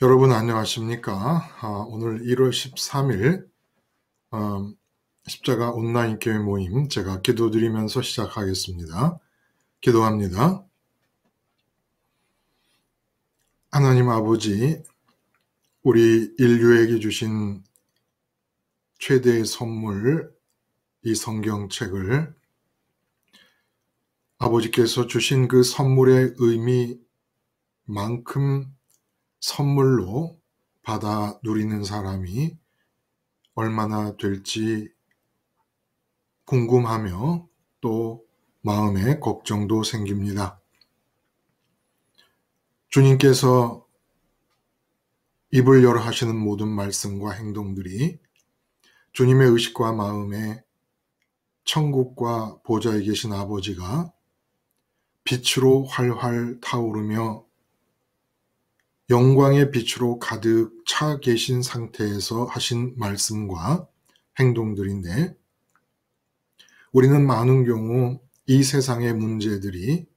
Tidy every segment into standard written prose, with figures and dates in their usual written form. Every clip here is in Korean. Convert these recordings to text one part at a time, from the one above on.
여러분 안녕하십니까? 오늘 1월 13일 십자가 온라인 교회 모임 제가 기도드리면서 시작하겠습니다. 기도합니다. 하나님 아버지, 우리 인류에게 주신 최대의 선물, 이 성경책을 아버지께서 주신 그 선물의 의미만큼 선물로 받아 누리는 사람이 얼마나 될지 궁금하며 또 마음에 걱정도 생깁니다. 주님께서 입을 열어 하시는 모든 말씀과 행동들이 주님의 의식과 마음에 천국과 보좌에 계신 아버지가 빛으로 활활 타오르며 영광의 빛으로 가득 차 계신 상태에서 하신 말씀과 행동들인데, 우리는 많은 경우 이 세상의 문제들이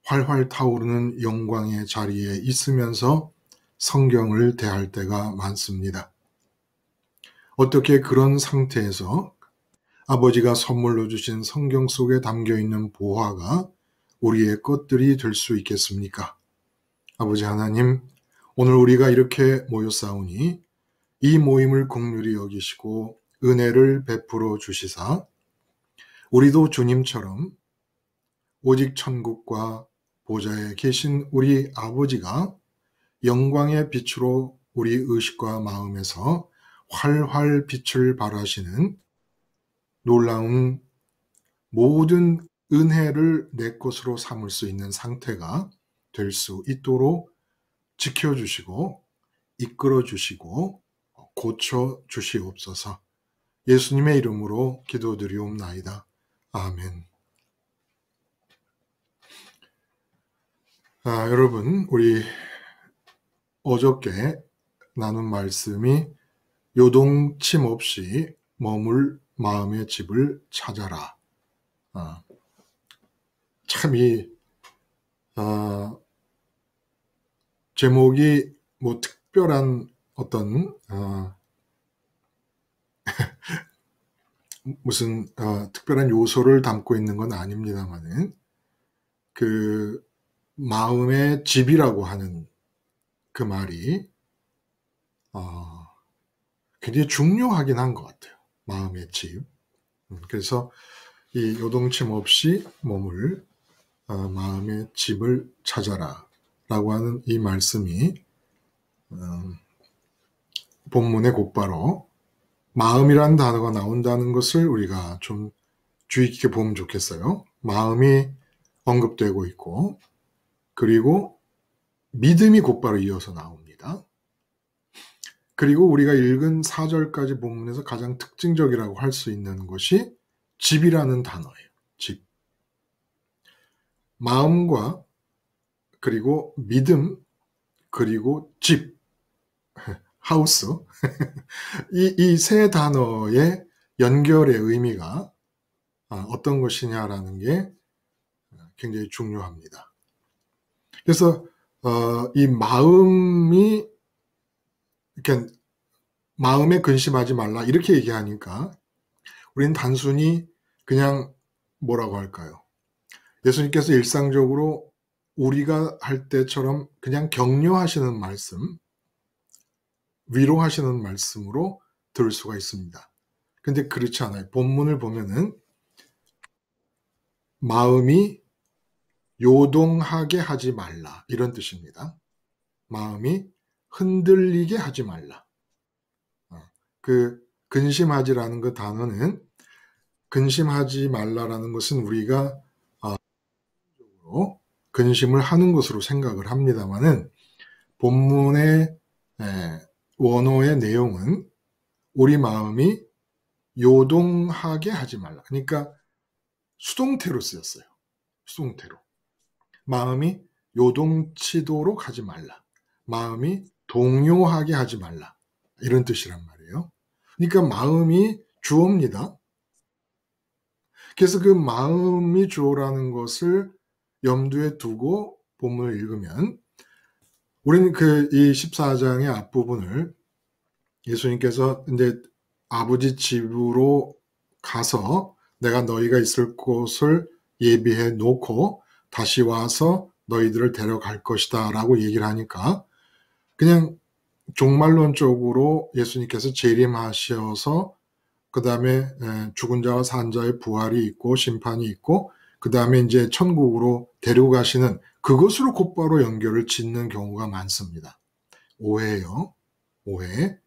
활활 타오르는 영광의 자리에 있으면서 성경을 대할 때가 많습니다. 어떻게 그런 상태에서 아버지가 선물로 주신 성경 속에 담겨있는 보화가 우리의 것들이 될 수 있겠습니까? 아버지 하나님, 오늘 우리가 이렇게 모였사오니 이 모임을 긍휼히 여기시고 은혜를 베풀어 주시사 우리도 주님처럼 오직 천국과 보좌에 계신 우리 아버지가 영광의 빛으로 우리 의식과 마음에서 활활 빛을 발하시는 놀라운 모든 은혜를 내 것으로 삼을 수 있는 상태가 될 수 있도록 지켜주시고 이끌어 주시고 고쳐 주시옵소서. 예수님의 이름으로 기도드리옵나이다. 아멘. 여러분, 우리 어저께 나눈 말씀이 요동침 없이 머물 마음의 집을 찾아라. 참 제목이 뭐 특별한 어떤 무슨 특별한 요소를 담고 있는 건 아닙니다만은, 그 마음의 집이라고 하는 그 말이 굉장히 중요하긴 한 것 같아요. 마음의 집. 그래서 이 요동침 없이 머물 마음의 집을 찾아라 라고 하는 이 말씀이 본문에 곧바로 마음이라는 단어가 나온다는 것을 우리가 좀 주의 깊게 보면 좋겠어요. 마음이 언급되고 있고, 그리고 믿음이 곧바로 이어서 나옵니다. 그리고 우리가 읽은 4절까지 본문에서 가장 특징적이라고 할 수 있는 것이 집이라는 단어예요. 집. 마음과 그리고 믿음 그리고 집, 하우스, 이 세 단어의 연결의 의미가 어떤 것이냐라는 게 굉장히 중요합니다. 그래서 이 마음이 이렇게 마음에 근심하지 말라 이렇게 얘기하니까 우리는 단순히 그냥 뭐라고 할까요? 예수님께서 일상적으로 우리가 할 때처럼 그냥 격려하시는 말씀, 위로하시는 말씀으로 들을 수가 있습니다. 근데 그렇지 않아요. 본문을 보면은 마음이 요동하게 하지 말라 이런 뜻입니다. 마음이 흔들리게 하지 말라. 그 근심하지라는 그 단어는, 근심하지 말라라는 것은 우리가 근심을 하는 것으로 생각을 합니다만은, 본문의 원어의 내용은 우리 마음이 요동하게 하지 말라. 그러니까 수동태로 쓰였어요. 수동태로. 마음이 요동치도록 하지 말라. 마음이 동요하게 하지 말라. 이런 뜻이란 말이에요. 그러니까 마음이 주어입니다. 그래서 그 마음이 주어라는 것을 염두에 두고 본문을 읽으면 우리는 이 14장의 앞부분을 예수님께서 이제 아버지 집으로 가서 내가 너희가 있을 곳을 예비해 놓고 다시 와서 너희들을 데려갈 것이다 라고 얘기를 하니까 그냥 종말론적으로 예수님께서 재림하셔서 그 다음에 죽은 자와 산 자의 부활이 있고 심판이 있고 그 다음에 이제 천국으로 데려가시는 그것으로 곧바로 연결을 짓는 경우가 많습니다. 오해예요. 오해.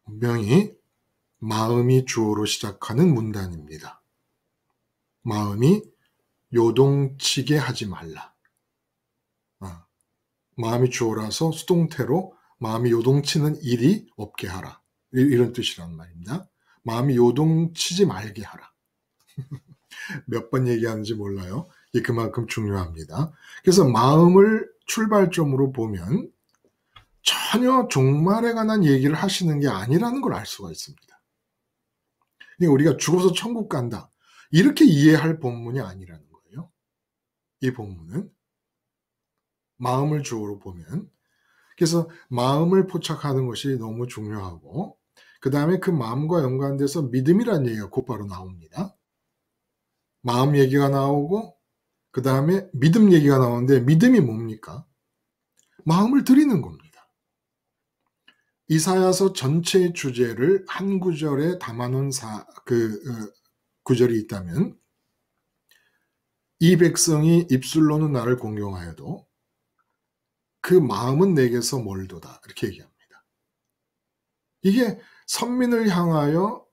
분명히 마음이 주어로 시작하는 문단입니다. 마음이 요동치게 하지 말라. 마음이 주어라서 수동태로 마음이 요동치는 일이 없게 하라. 이런 뜻이란 말입니다. 마음이 요동치지 말게 하라. 몇 번 얘기하는지 몰라요. 이게 그만큼 중요합니다. 그래서 마음을 출발점으로 보면 전혀 종말에 관한 얘기를 하시는 게 아니라는 걸 알 수가 있습니다. 그러니까 우리가 죽어서 천국 간다. 이렇게 이해할 본문이 아니라는 거예요. 이 본문은 마음을 주어로 보면. 그래서 마음을 포착하는 것이 너무 중요하고 그 다음에 그 마음과 연관돼서 믿음이라는 얘기가 곧바로 나옵니다. 마음 얘기가 나오고 그 다음에 믿음 얘기가 나오는데 믿음이 뭡니까? 마음을 드리는 겁니다. 이사야서 전체의 주제를 한 구절에 담아놓은 구절이 있다면 이 백성이 입술로는 나를 공경하여도 그 마음은 내게서 멀도다 이렇게 얘기합니다. 이게 선민을 향하여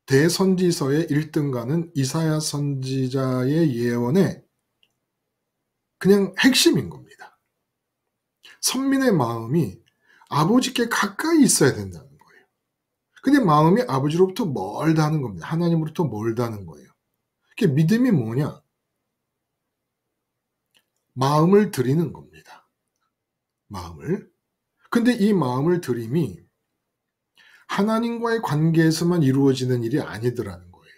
대선지서의 1등가는 이사야 선지자의 예언의 그냥 핵심인 겁니다. 선민의 마음이 아버지께 가까이 있어야 된다는 거예요. 근데 마음이 아버지로부터 멀다는 겁니다. 하나님으로부터 멀다는 거예요. 그게 믿음이 뭐냐? 마음을 드리는 겁니다. 마음을. 근데 이 마음을 드림이 하나님과의 관계에서만 이루어지는 일이 아니더라는 거예요.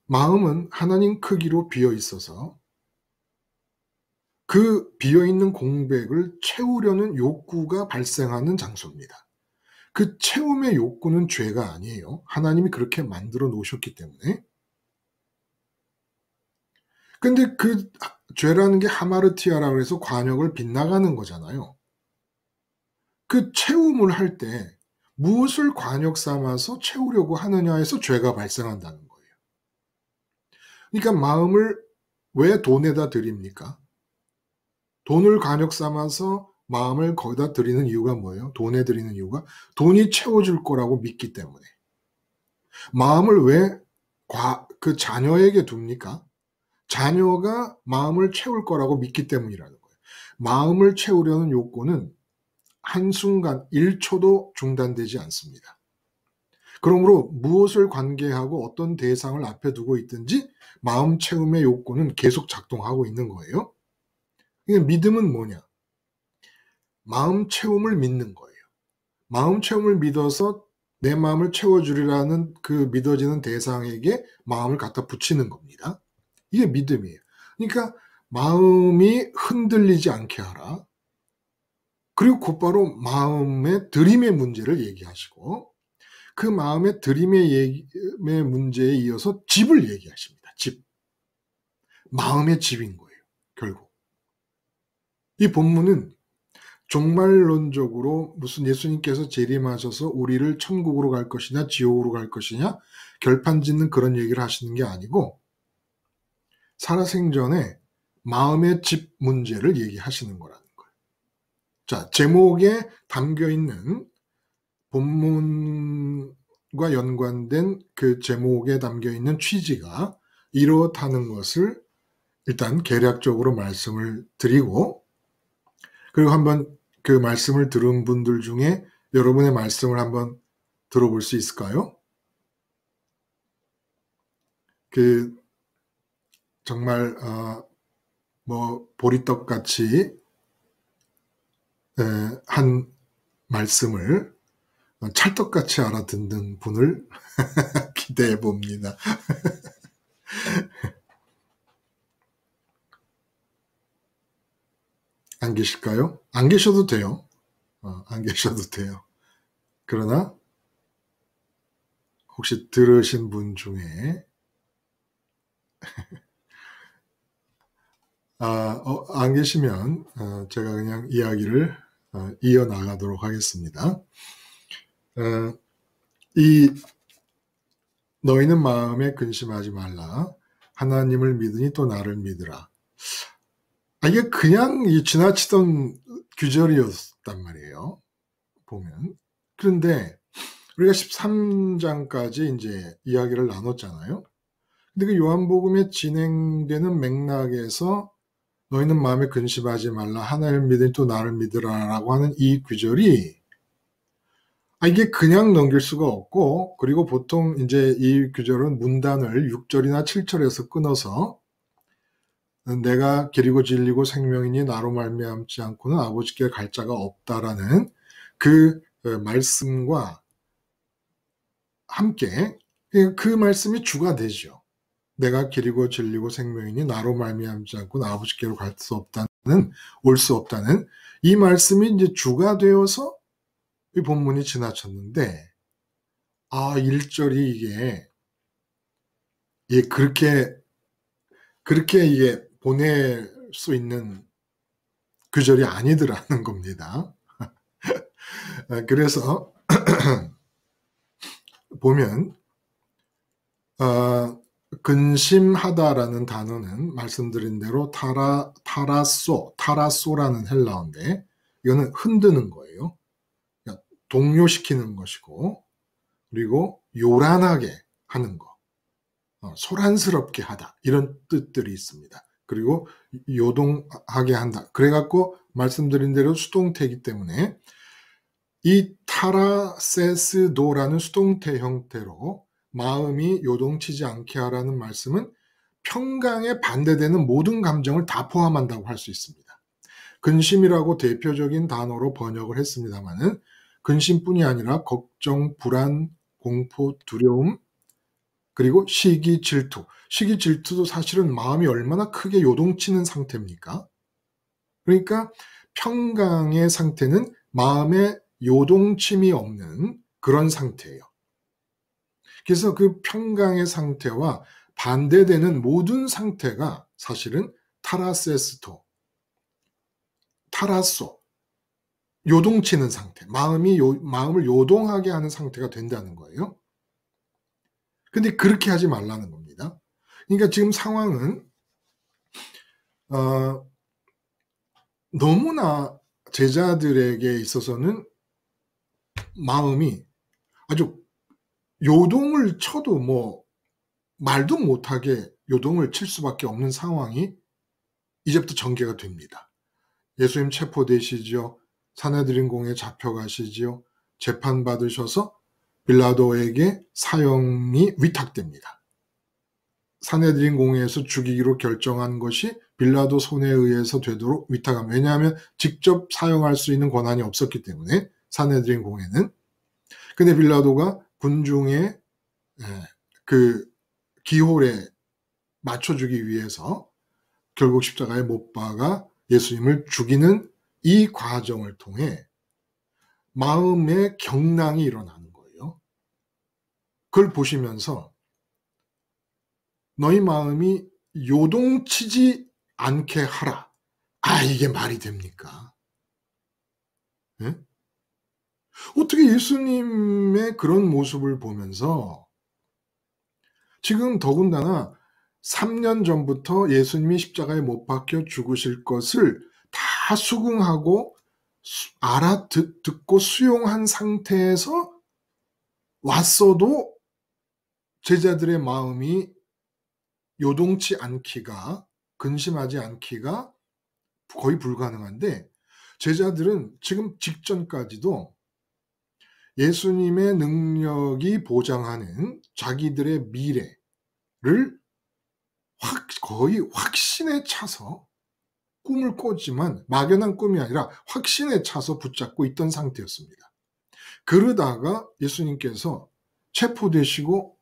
마음은 하나님 크기로 비어 있어서 그 비어있는 공백을 채우려는 욕구가 발생하는 장소입니다. 그 채움의 욕구는 죄가 아니에요. 하나님이 그렇게 만들어 놓으셨기 때문에. 근데 그 죄라는 게 하마르티아라고 해서 관역을 빗나가는 거잖아요. 그 채움을 할 때 무엇을 관역 삼아서 채우려고 하느냐에서 죄가 발생한다는 거예요. 그러니까 마음을 왜 돈에다 드립니까? 돈을 관역 삼아서 마음을 거기다 드리는 이유가 뭐예요? 돈에 드리는 이유가 돈이 채워줄 거라고 믿기 때문에. 마음을 왜 그 자녀에게 둡니까? 자녀가 마음을 채울 거라고 믿기 때문이라는 거예요. 마음을 채우려는 욕구는 한순간 1초도 중단되지 않습니다. 그러므로 무엇을 관계하고 어떤 대상을 앞에 두고 있든지 마음 채움의 욕구는 계속 작동하고 있는 거예요. 믿음은 뭐냐? 마음 채움을 믿는 거예요. 마음 채움을 믿어서 내 마음을 채워주리라는 그 믿어지는 대상에게 마음을 갖다 붙이는 겁니다. 이게 믿음이에요. 그러니까 마음이 흔들리지 않게 하라. 그리고 곧바로 마음의 드림의 문제를 얘기하시고 그 마음의 드림의 문제에 이어서 집을 얘기하십니다. 집. 마음의 집인 거예요. 결국. 이 본문은 종말론적으로 무슨 예수님께서 재림하셔서 우리를 천국으로 갈 것이냐 지옥으로 갈 것이냐 결판짓는 그런 얘기를 하시는 게 아니고 살아생전에 마음의 집 문제를 얘기하시는 거라는 거예요. 자, 제목에 담겨있는 본문과 연관된 그 제목에 담겨있는 취지가 이렇다는 것을 일단 개략적으로 말씀을 드리고 그리고 한번 그 말씀을 들은 분들 중에 여러분의 말씀을 한번 들어볼 수 있을까요? 정말 보리떡같이 한 말씀을 찰떡같이 알아듣는 분을 기대해 봅니다. 안 계실까요? 안 계셔도 돼요. 안 계셔도 돼요. 그러나 혹시 들으신 분 중에 안 계시면 제가 그냥 이야기를 이어나가도록 하겠습니다. 이 너희는 마음에 근심하지 말라. 하나님을 믿으니 또 나를 믿으라. 이게 그냥 지나치던 규절이었단 말이에요. 보면. 그런데 우리가 13장까지 이제 이야기를 나눴잖아요. 근데 그 요한복음에 진행되는 맥락에서 너희는 마음에 근심하지 말라. 하나님을 믿으니 또 나를 믿으라라고 하는 이 규절이 이게 그냥 넘길 수가 없고, 그리고 보통 이제 이 규절은 문단을 6절이나 7절에서 끊어서 내가 길이고 진리고 생명이니 나로 말미암지 않고는 아버지께 갈 자가 없다라는 그 말씀과 함께 그 말씀이 주가 되죠. 내가 길이고 진리고 생명이니 나로 말미암지 않고는 아버지께로 갈 수 없다는, 올 수 없다는 이 말씀이 이제 주가 되어서 이 본문이 지나쳤는데 1절이 이게 그렇게 이게 보낼 수 있는 규절이 아니더라는 겁니다. 그래서 보면 근심하다라는 단어는 말씀드린 대로 타라소라는 헬라어인데 이거는 흔드는 거예요. 그러니까 동요시키는 것이고, 그리고 요란하게 하는 거, 소란스럽게 하다, 이런 뜻들이 있습니다. 그리고 요동하게 한다. 그래갖고 말씀드린 대로 수동태이기 때문에 이 타라세스도라는 수동태 형태로 마음이 요동치지 않게 하라는 말씀은 평강에 반대되는 모든 감정을 다 포함한다고 할 수 있습니다. 근심이라고 대표적인 단어로 번역을 했습니다만은 근심뿐이 아니라 걱정, 불안, 공포, 두려움, 그리고 시기, 질투. 시기, 질투도 사실은 마음이 얼마나 크게 요동치는 상태입니까? 그러니까 평강의 상태는 마음에 요동침이 없는 그런 상태예요. 그래서 그 평강의 상태와 반대되는 모든 상태가 사실은 타라소, 요동치는 상태, 마음을 요동하게 하는 상태가 된다는 거예요. 근데 그렇게 하지 말라는 겁니다. 그러니까 지금 상황은 너무나 제자들에게 있어서는 마음이 아주 요동을 쳐도 말도 못하게 요동을 칠 수밖에 없는 상황이 이제부터 전개가 됩니다. 예수님 체포되시죠. 산헤드린 공에 잡혀가시지요. 재판받으셔서 빌라도에게 사형이 위탁됩니다. 산헤드린 공회에서 죽이기로 결정한 것이 빌라도 손에 의해서 되도록 위탁합니다. 왜냐하면 직접 사용할 수 있는 권한이 없었기 때문에 산헤드린 공회는. 근데 빌라도가 군중의 그 기홀에 맞춰주기 위해서 결국 십자가에 못 박아 예수님을 죽이는 이 과정을 통해 마음의 경랑이 일어나는 거예요. 그걸 보시면서 너희 마음이 요동치지 않게 하라. 이게 말이 됩니까? 네? 어떻게 예수님의 그런 모습을 보면서 지금 더군다나 3년 전부터 예수님이 십자가에 못 박혀 죽으실 것을 다 수긍하고 알아듣고 수용한 상태에서 왔어도 제자들의 마음이 요동치 않기가, 근심하지 않기가 거의 불가능한데, 제자들은 지금 직전까지도 예수님의 능력이 보장하는 자기들의 미래를 거의 확신에 차서 꿈을 꿨지만 막연한 꿈이 아니라 확신에 차서 붙잡고 있던 상태였습니다. 그러다가 예수님께서 체포되시고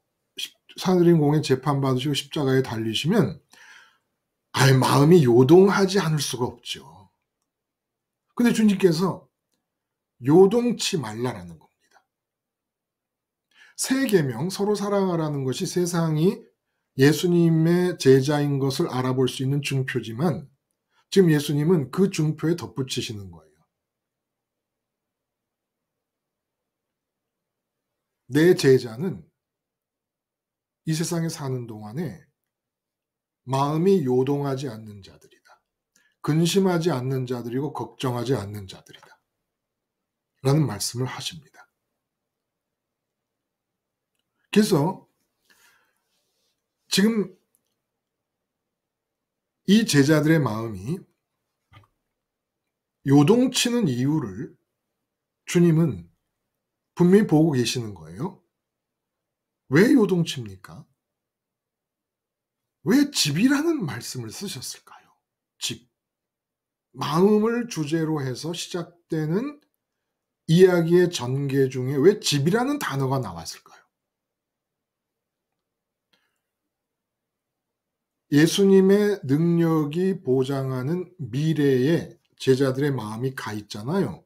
산헤드린 공에 재판받으시고 십자가에 달리시면 마음이 요동하지 않을 수가 없죠. 근데 주님께서 요동치 말라라는 겁니다. 세 계명, 서로 사랑하라는 것이 세상이 예수님의 제자인 것을 알아볼 수 있는 증표지만 지금 예수님은 그 증표에 덧붙이시는 거예요. 내 제자는 이 세상에 사는 동안에 마음이 요동하지 않는 자들이다. 근심하지 않는 자들이고 걱정하지 않는 자들이다. 라는 말씀을 하십니다. 그래서 지금 이 제자들의 마음이 요동치는 이유를 주님은 분명히 보고 계시는 거예요. 왜 요동칩니까? 왜 집이라는 말씀을 쓰셨을까요? 집. 마음을 주제로 해서 시작되는 이야기의 전개 중에 왜 집이라는 단어가 나왔을까요? 예수님의 능력이 보장하는 미래에 제자들의 마음이 가 있잖아요.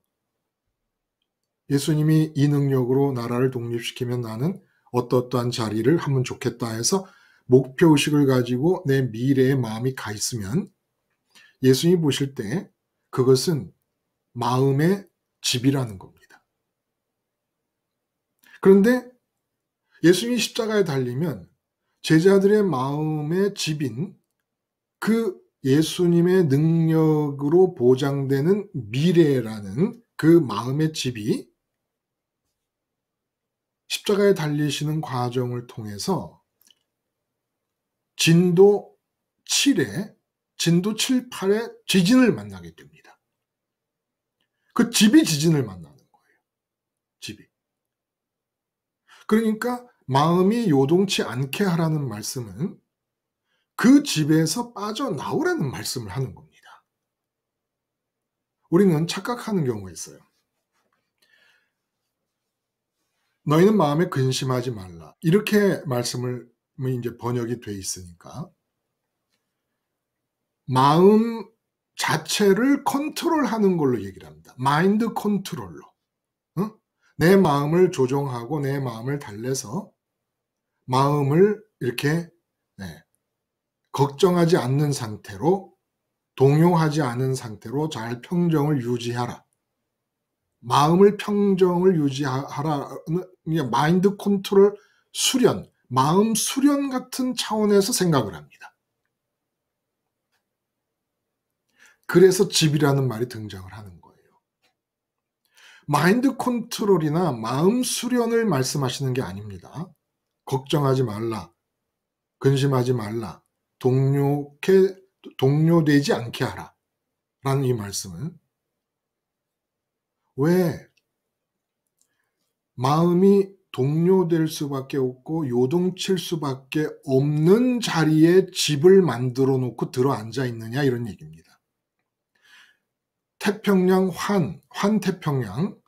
예수님이 이 능력으로 나라를 독립시키면 나는 어떠한 자리를 하면 좋겠다 해서 목표의식을 가지고 내 미래의 마음이 가 있으면 예수님이 보실 때 그것은 마음의 집이라는 겁니다. 그런데 예수님이 십자가에 달리면 제자들의 마음의 집인 그 예수님의 능력으로 보장되는 미래라는 그 마음의 집이 십자가에 달리시는 과정을 통해서 진도 7에 진도 7, 8의 지진을 만나게 됩니다. 그 집이 지진을 만나는 거예요. 집이. 그러니까 마음이 요동치 않게 하라는 말씀은 그 집에서 빠져나오라는 말씀을 하는 겁니다. 우리는 착각하는 경우가 있어요. 너희는 마음에 근심하지 말라. 이렇게 말씀을 이제 번역이 돼 있으니까 마음 자체를 컨트롤하는 걸로 얘기를 합니다. 마인드 컨트롤로. 내 마음을 조종하고 내 마음을 달래서 마음을 이렇게 걱정하지 않는 상태로 동요하지 않은 상태로 잘 평정을 유지하라. 마음을 평정을 유지하라는 마인드 컨트롤 수련, 마음 수련 같은 차원에서 생각을 합니다. 그래서 집이라는 말이 등장을 하는 거예요. 마인드 컨트롤이나 마음 수련을 말씀하시는 게 아닙니다. 걱정하지 말라, 근심하지 말라, 동요되지 않게 하라 라는 이 말씀은 왜 마음이 동요될 수밖에 없고 요동칠 수밖에 없는 자리에 집을 만들어 놓고 들어앉아 있느냐 이런 얘기입니다. 태평양 환태평양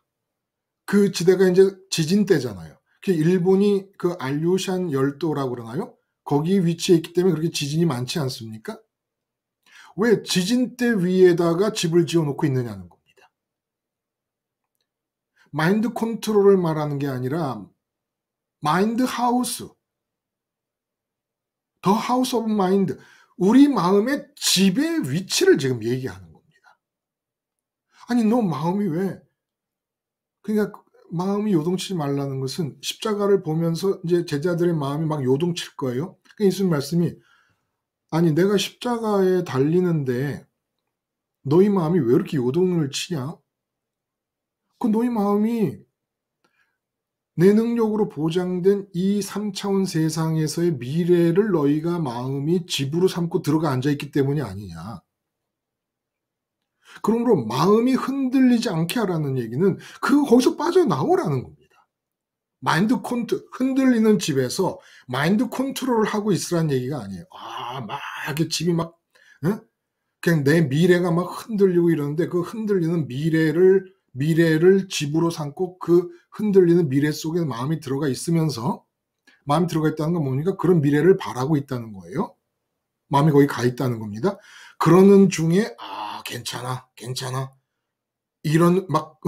그 지대가 이제 지진 때잖아요. 일본이 그 알류샨 열도라고 그러나요? 거기 위치해 있기 때문에 그렇게 지진이 많지 않습니까? 왜 지진대 위에다가 집을 지어놓고 있느냐는 겁니다. 마인드 컨트롤을 말하는 게 아니라 마인드 하우스, 더 하우스 오브 마인드, 우리 마음의 집의 위치를 지금 얘기하는 겁니다. 아니 너 마음이 왜 그러니까 마음이 요동치지 말라는 것은 십자가를 보면서 이제 제자들의 마음이 막 요동칠 거예요. 그러니까 예수님 말씀이 아니 내가 십자가에 달리는데 너희 마음이 왜 이렇게 요동을 치냐? 그 너희 마음이 내 능력으로 보장된 이 3차원 세상에서의 미래를 너희가 마음이 집으로 삼고 들어가 앉아있기 때문이 아니냐. 그러므로 마음이 흔들리지 않게 하라는 얘기는 거기서 빠져나오라는 겁니다. 마인드 컨트롤, 흔들리는 집에서 마인드 컨트롤을 하고 있으라는 얘기가 아니에요. 막 이렇게 집이 막 그냥 내 미래가 막 흔들리고 이러는데 그 흔들리는 미래를 집으로 삼고 그 흔들리는 미래 속에 마음이 들어가 있으면서 마음이 들어가 있다는 건 뭡니까? 그런 미래를 바라고 있다는 거예요. 마음이 거기 가 있다는 겁니다. 그러는 중에 괜찮아. 이런 막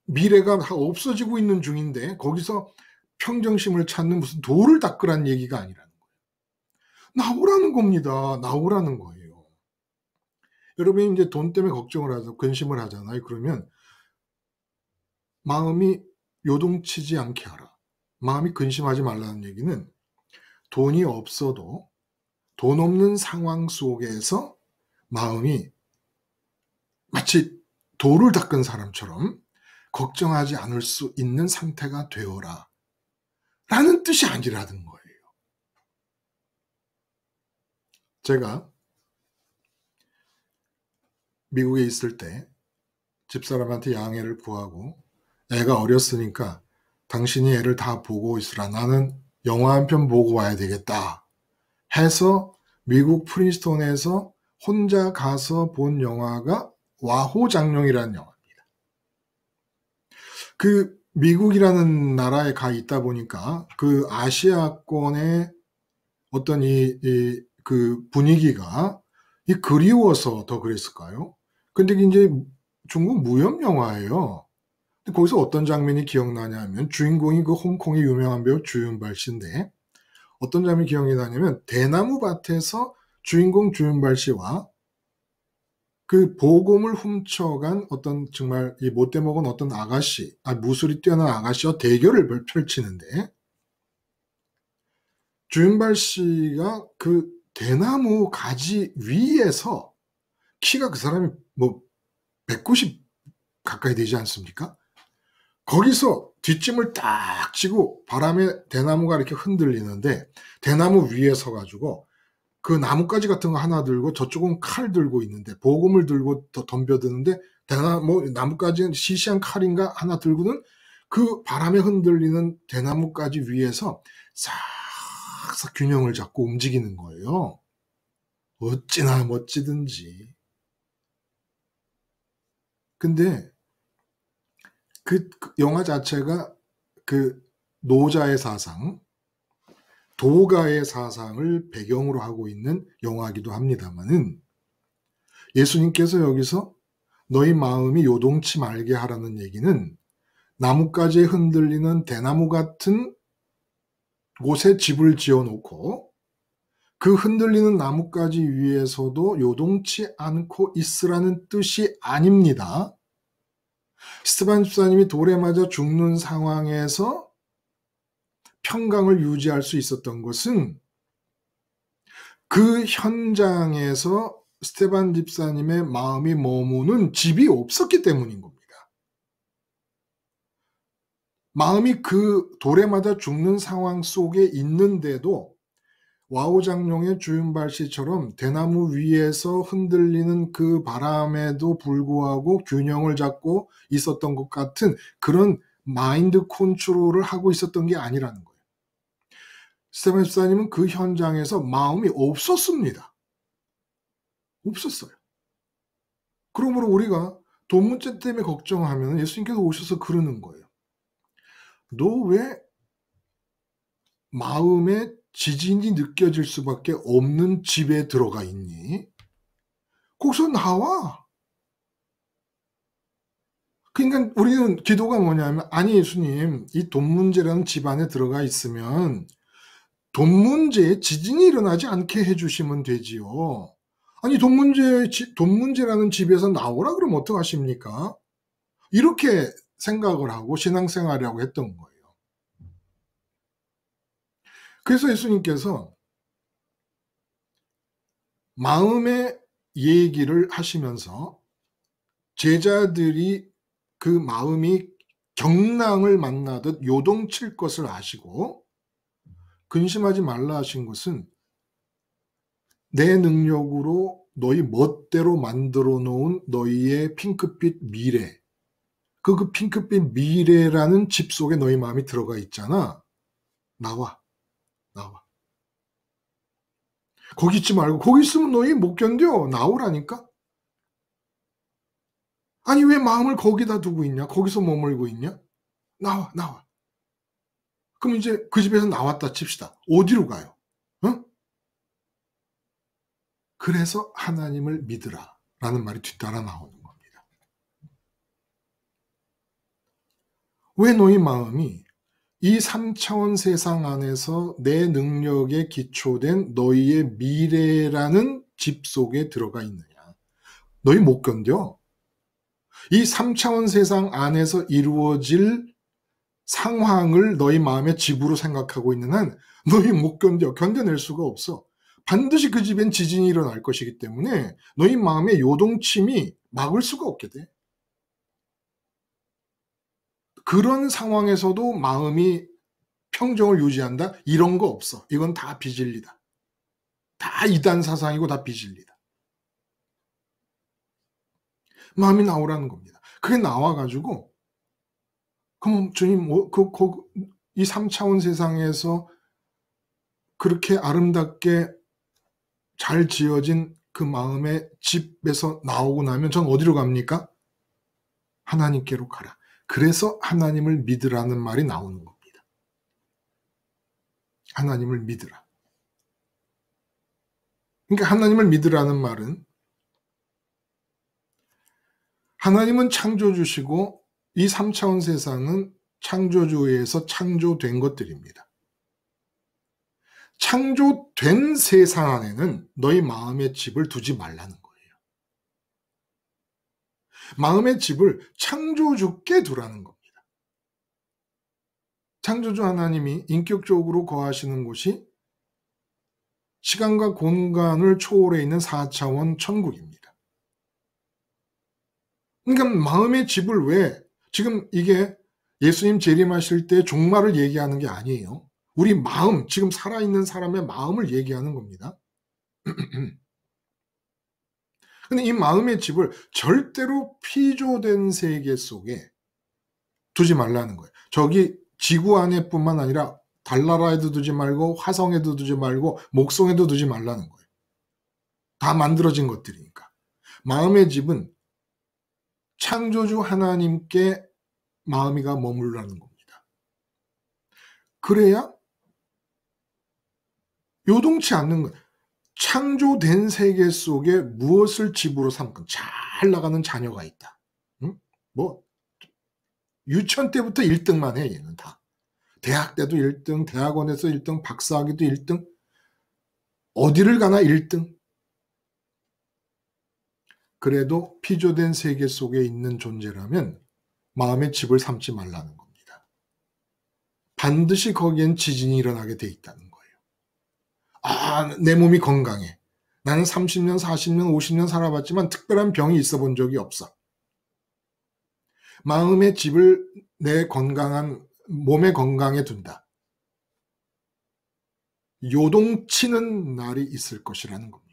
미래가 다 없어지고 있는 중인데 거기서 평정심을 찾는 무슨 돌을 닦으란 얘기가 아니라는 거예요. 나오라는 겁니다. 나오라는 거예요. 여러분이 이제 돈 때문에 걱정을 하죠. 근심을 하잖아요. 그러면 마음이 요동치지 않게 하라. 마음이 근심하지 말라는 얘기는 돈이 없어도 돈 없는 상황 속에서 마음이 마치 돌을 닦은 사람처럼 걱정하지 않을 수 있는 상태가 되어라. 라는 뜻이 아니라는 거예요. 제가 미국에 있을 때 집사람한테 양해를 구하고 애가 어렸으니까 당신이 애를 다 보고 있으라. 나는 영화 한 편 보고 와야 되겠다. 해서 미국 프린스톤에서 혼자 가서 본 영화가 와호장룡이라는 영화입니다. 그 미국이라는 나라에 가 있다 보니까 그 아시아권의 어떤 그 분위기가 그리워서 더 그랬을까요? 근데 이제 중국 무협 영화예요. 거기서 어떤 장면이 기억나냐면 주인공이 그 홍콩의 유명한 배우 주윤발 씨인데 어떤 장면이 기억이 나냐면 대나무 밭에서 주인공 주윤발 씨와 그 보금을 훔쳐간 어떤 정말 이 못돼 먹은 어떤 아가씨, 무술이 뛰어난 아가씨와 대결을 펼치는데 주윤발 씨가 그 대나무 가지 위에서 키가 그 사람이 뭐 190 가까이 되지 않습니까? 거기서 뒷짐을 딱 지고 바람에 대나무가 이렇게 흔들리는데 대나무 위에 서가지고 그 나뭇가지 같은 거 하나 들고 저쪽은 칼 들고 있는데 보금을 들고 더 덤벼드는데 나뭇가지는 시시한 칼인가 하나 들고는 그 바람에 흔들리는 대나무가지 위에서 싹싹 균형을 잡고 움직이는 거예요. 어찌나 멋지든지. 근데 그 영화 자체가 그 노자의 사상, 도가의 사상을 배경으로 하고 있는 영화이기도 합니다만은 예수님께서 여기서 너희 마음이 요동치 말게 하라는 얘기는 나뭇가지에 흔들리는 대나무 같은 곳에 집을 지어놓고 그 흔들리는 나뭇가지 위에서도 요동치 않고 있으라는 뜻이 아닙니다. 스테반 집사님이 돌에 맞아 죽는 상황에서 평강을 유지할 수 있었던 것은 그 현장에서 스테반 집사님의 마음이 머무는 집이 없었기 때문인 겁니다. 마음이 그 돌에 맞아 죽는 상황 속에 있는데도 와우장룡의 주윤발 씨처럼 대나무 위에서 흔들리는 그 바람에도 불구하고 균형을 잡고 있었던 것 같은 그런 마인드 컨트롤을 하고 있었던 게 아니라는 거예요. 스테반 집사님은 그 현장에서 마음이 없었습니다. 없었어요. 그러므로 우리가 돈 문제 때문에 걱정하면 예수님께서 오셔서 그러는 거예요. 너 왜 마음에 지진이 느껴질 수밖에 없는 집에 들어가 있니? 거기서 나와. 그러니까 우리는 기도가 뭐냐면 아니 예수님 이 돈 문제라는 집 안에 들어가 있으면 돈 문제에 지진이 일어나지 않게 해주시면 되지요. 아니 돈 문제라는 집에서 나오라 그러면 어떡하십니까? 이렇게 생각을 하고 신앙생활이라고 했던 거예요. 그래서 예수님께서 마음의 얘기를 하시면서 제자들이 그 마음이 경랑을 만나듯 요동칠 것을 아시고 근심하지 말라 하신 것은 내 능력으로 너희 멋대로 만들어 놓은 너희의 핑크빛 미래, 그 핑크빛 미래라는 집 속에 너희 마음이 들어가 있잖아. 나와. 거기 있지 말고 거기 있으면 너희 못 견뎌. 나오라니까. 아니 왜 마음을 거기다 두고 있냐? 거기서 머물고 있냐? 나와. 그럼 이제 그 집에서 나왔다 칩시다. 어디로 가요? 어? 그래서 하나님을 믿으라 라는 말이 뒤따라 나오는 겁니다. 왜 너희 마음이 이 3차원 세상 안에서 내 능력에 기초된 너희의 미래라는 집 속에 들어가 있느냐? 너희 못 견뎌. 이 3차원 세상 안에서 이루어질 상황을 너희 마음의 집으로 생각하고 있는 한 너희 못 견뎌. 견뎌낼 수가 없어. 반드시 그 집엔 지진이 일어날 것이기 때문에 너희 마음의 요동침이 막을 수가 없게 돼. 그런 상황에서도 마음이 평정을 유지한다? 이런 거 없어. 이건 다 비진리다. 다 이단 사상이고 다 비진리다. 마음이 나오라는 겁니다. 그게 나와가지고 그럼 주님 이 3차원 세상에서 그렇게 아름답게 잘 지어진 그 마음의 집에서 나오고 나면 전 어디로 갑니까? 하나님께로 가라. 그래서 하나님을 믿으라는 말이 나오는 겁니다. 하나님을 믿으라. 그러니까 하나님을 믿으라는 말은 하나님은 창조주시고 이 3차원 세상은 창조주에 의해서 창조된 것들입니다. 창조된 세상 안에는 너희 마음의 집을 두지 말라는 거예요. 마음의 집을 창조주께 두라는 겁니다. 창조주 하나님이 인격적으로 거하시는 곳이 시간과 공간을 초월해 있는 4차원 천국입니다. 그러니까 마음의 집을 왜 지금 이게 예수님 재림하실 때 종말을 얘기하는 게 아니에요. 우리 마음, 지금 살아있는 사람의 마음을 얘기하는 겁니다. 근데 이 마음의 집을 절대로 피조된 세계 속에 두지 말라는 거예요. 저기 지구 안에뿐만 아니라 달나라에도 두지 말고 화성에도 두지 말고 목성에도 두지 말라는 거예요. 다 만들어진 것들이니까. 마음의 집은 창조주 하나님께 마음이가 머무르라는 겁니다. 그래야 요동치 않는 거예요. 창조된 세계 속에 무엇을 집으로 삼건 잘 나가는 자녀가 있다. 응? 뭐 유치원 때부터 1등만 해 얘는 다. 대학 때도 1등, 대학원에서 1등, 박사학위도 1등. 어디를 가나 1등. 그래도 피조된 세계 속에 있는 존재라면 마음의 집을 삼지 말라는 겁니다. 반드시 거기엔 지진이 일어나게 돼 있다는 거예요. 아, 내 몸이 건강해. 나는 30년, 40년, 50년 살아봤지만 특별한 병이 있어 본 적이 없어. 마음의 집을 내 건강한 몸의 건강에 둔다. 요동치는 날이 있을 것이라는 겁니다.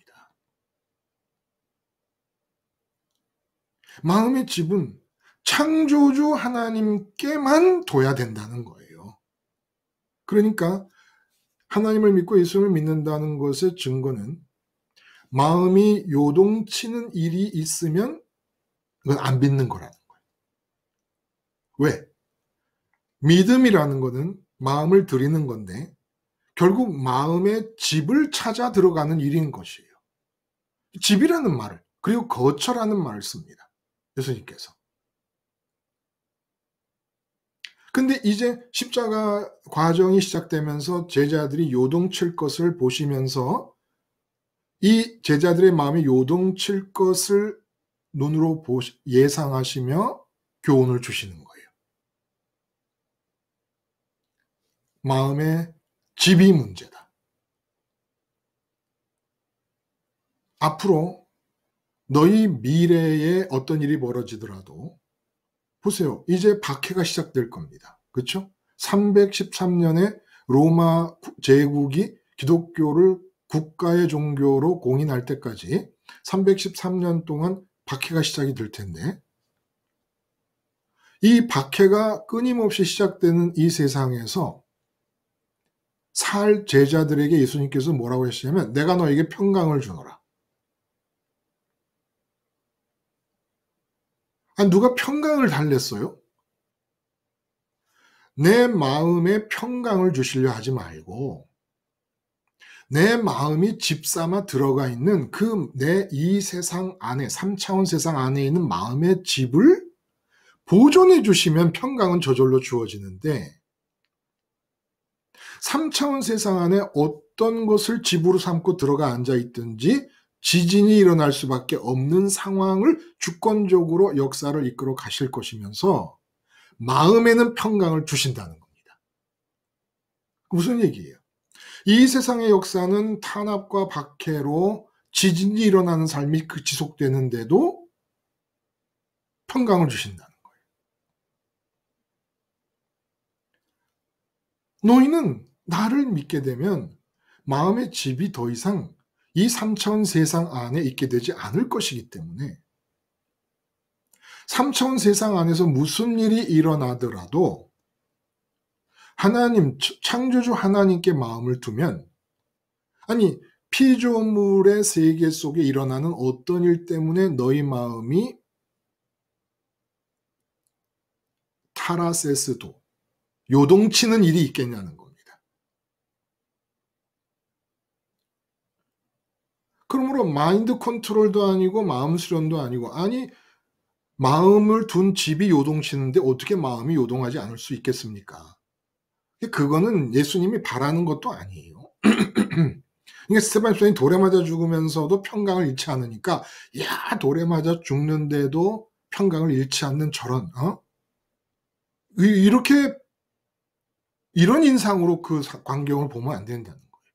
마음의 집은 창조주 하나님께만 둬야 된다는 거예요. 그러니까 하나님을 믿고 예수를 믿는다는 것의 증거는 마음이 요동치는 일이 있으면 그건 안 믿는 거라는 거예요. 왜? 믿음이라는 것은 마음을 들이는 건데 결국 마음의 집을 찾아 들어가는 일인 것이에요. 집이라는 말을, 그리고 거처라는 말을 씁니다. 예수님께서. 근데 이제 십자가 과정이 시작되면서 제자들이 요동칠 것을 보시면서 이 제자들의 마음이 요동칠 것을 눈으로 예상하시며 교훈을 주시는 거예요. 마음의 집이 문제다. 앞으로 너희 미래에 어떤 일이 벌어지더라도 보세요. 이제 박해가 시작될 겁니다. 그렇죠? 313년에 로마 제국이 기독교를 국가의 종교로 공인할 때까지 313년 동안 박해가 시작이 될 텐데 이 박해가 끊임없이 시작되는 이 세상에서 살 제자들에게 예수님께서 뭐라고 하시냐면 내가 너에게 평강을 주노라. 아, 누가 평강을 달랬어요? 내 마음에 평강을 주시려 하지 말고 내 마음이 집삼아 들어가 있는 그 내 이 세상 안에 3차원 세상 안에 있는 마음의 집을 보존해 주시면 평강은 저절로 주어지는데 3차원 세상 안에 어떤 것을 집으로 삼고 들어가 앉아 있든지 지진이 일어날 수밖에 없는 상황을 주권적으로 역사를 이끌어 가실 것이면서 마음에는 평강을 주신다는 겁니다. 무슨 얘기예요? 이 세상의 역사는 탄압과 박해로 지진이 일어나는 삶이 지속되는데도 평강을 주신다는 거예요. 너희는 나를 믿게 되면 마음의 집이 더 이상 이 3차원 세상 안에 있게 되지 않을 것이기 때문에 3차원 세상 안에서 무슨 일이 일어나더라도 하나님, 창조주 하나님께 마음을 두면, 아니 피조물의 세계 속에 일어나는 어떤 일 때문에 너희 마음이 타라세스도 요동치는 일이 있겠냐는 겁니다. 그러므로 마인드 컨트롤도 아니고 마음 수련도 아니고, 아니 마음을 둔 집이 요동치는데 어떻게 마음이 요동하지 않을 수 있겠습니까? 그거는 예수님이 바라는 것도 아니에요. 그러니까 스테반 스페인이 돌에 맞아 죽으면서도 평강을 잃지 않으니까, 야 돌에 맞아 죽는데도 평강을 잃지 않는 저런 이렇게 이런 인상으로 그 광경을 보면 안 된다는 거예요.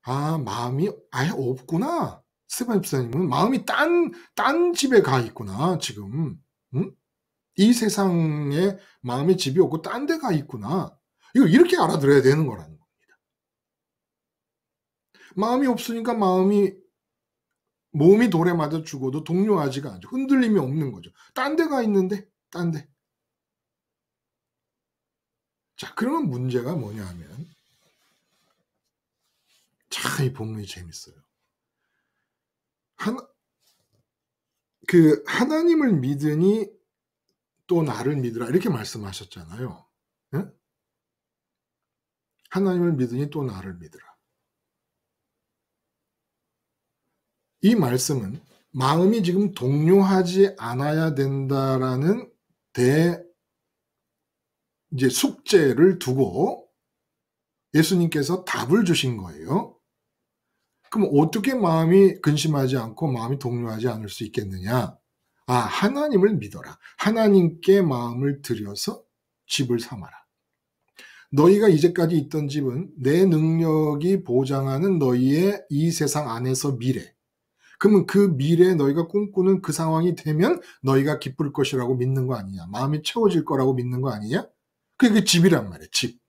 아 마음이 아예 없구나. 스테반 집사님은 마음이 딴 집에 가 있구나 지금. 응? 이 세상에 마음의 집이 없고 딴 데 가 있구나. 이걸 이렇게 알아들어야 되는 거라는 겁니다. 마음이 없으니까 몸이 돌에 맞아 죽어도 동요하지가 않죠. 흔들림이 없는 거죠. 딴 데 가 있는데, 딴 데. 자, 그러면 문제가 뭐냐 하면, 참 이 본문이 재밌어요. 하나님을 믿으니 또 나를 믿으라 이렇게 말씀하셨잖아요. 네? 하나님을 믿으니 또 나를 믿으라. 이 말씀은 마음이 지금 동요하지 않아야 된다라는 이제 숙제를 두고 예수님께서 답을 주신 거예요. 그럼 어떻게 마음이 근심하지 않고 마음이 동요하지 않을 수 있겠느냐? 아, 하나님을 믿어라. 하나님께 마음을 들여서 집을 삼아라. 너희가 이제까지 있던 집은 내 능력이 보장하는 너희의 이 세상 안에서 미래. 그러면 그 미래에 너희가 꿈꾸는 그 상황이 되면 너희가 기쁠 것이라고 믿는 거 아니냐? 마음이 채워질 거라고 믿는 거 아니냐? 그게 집이란 말이에요. 집.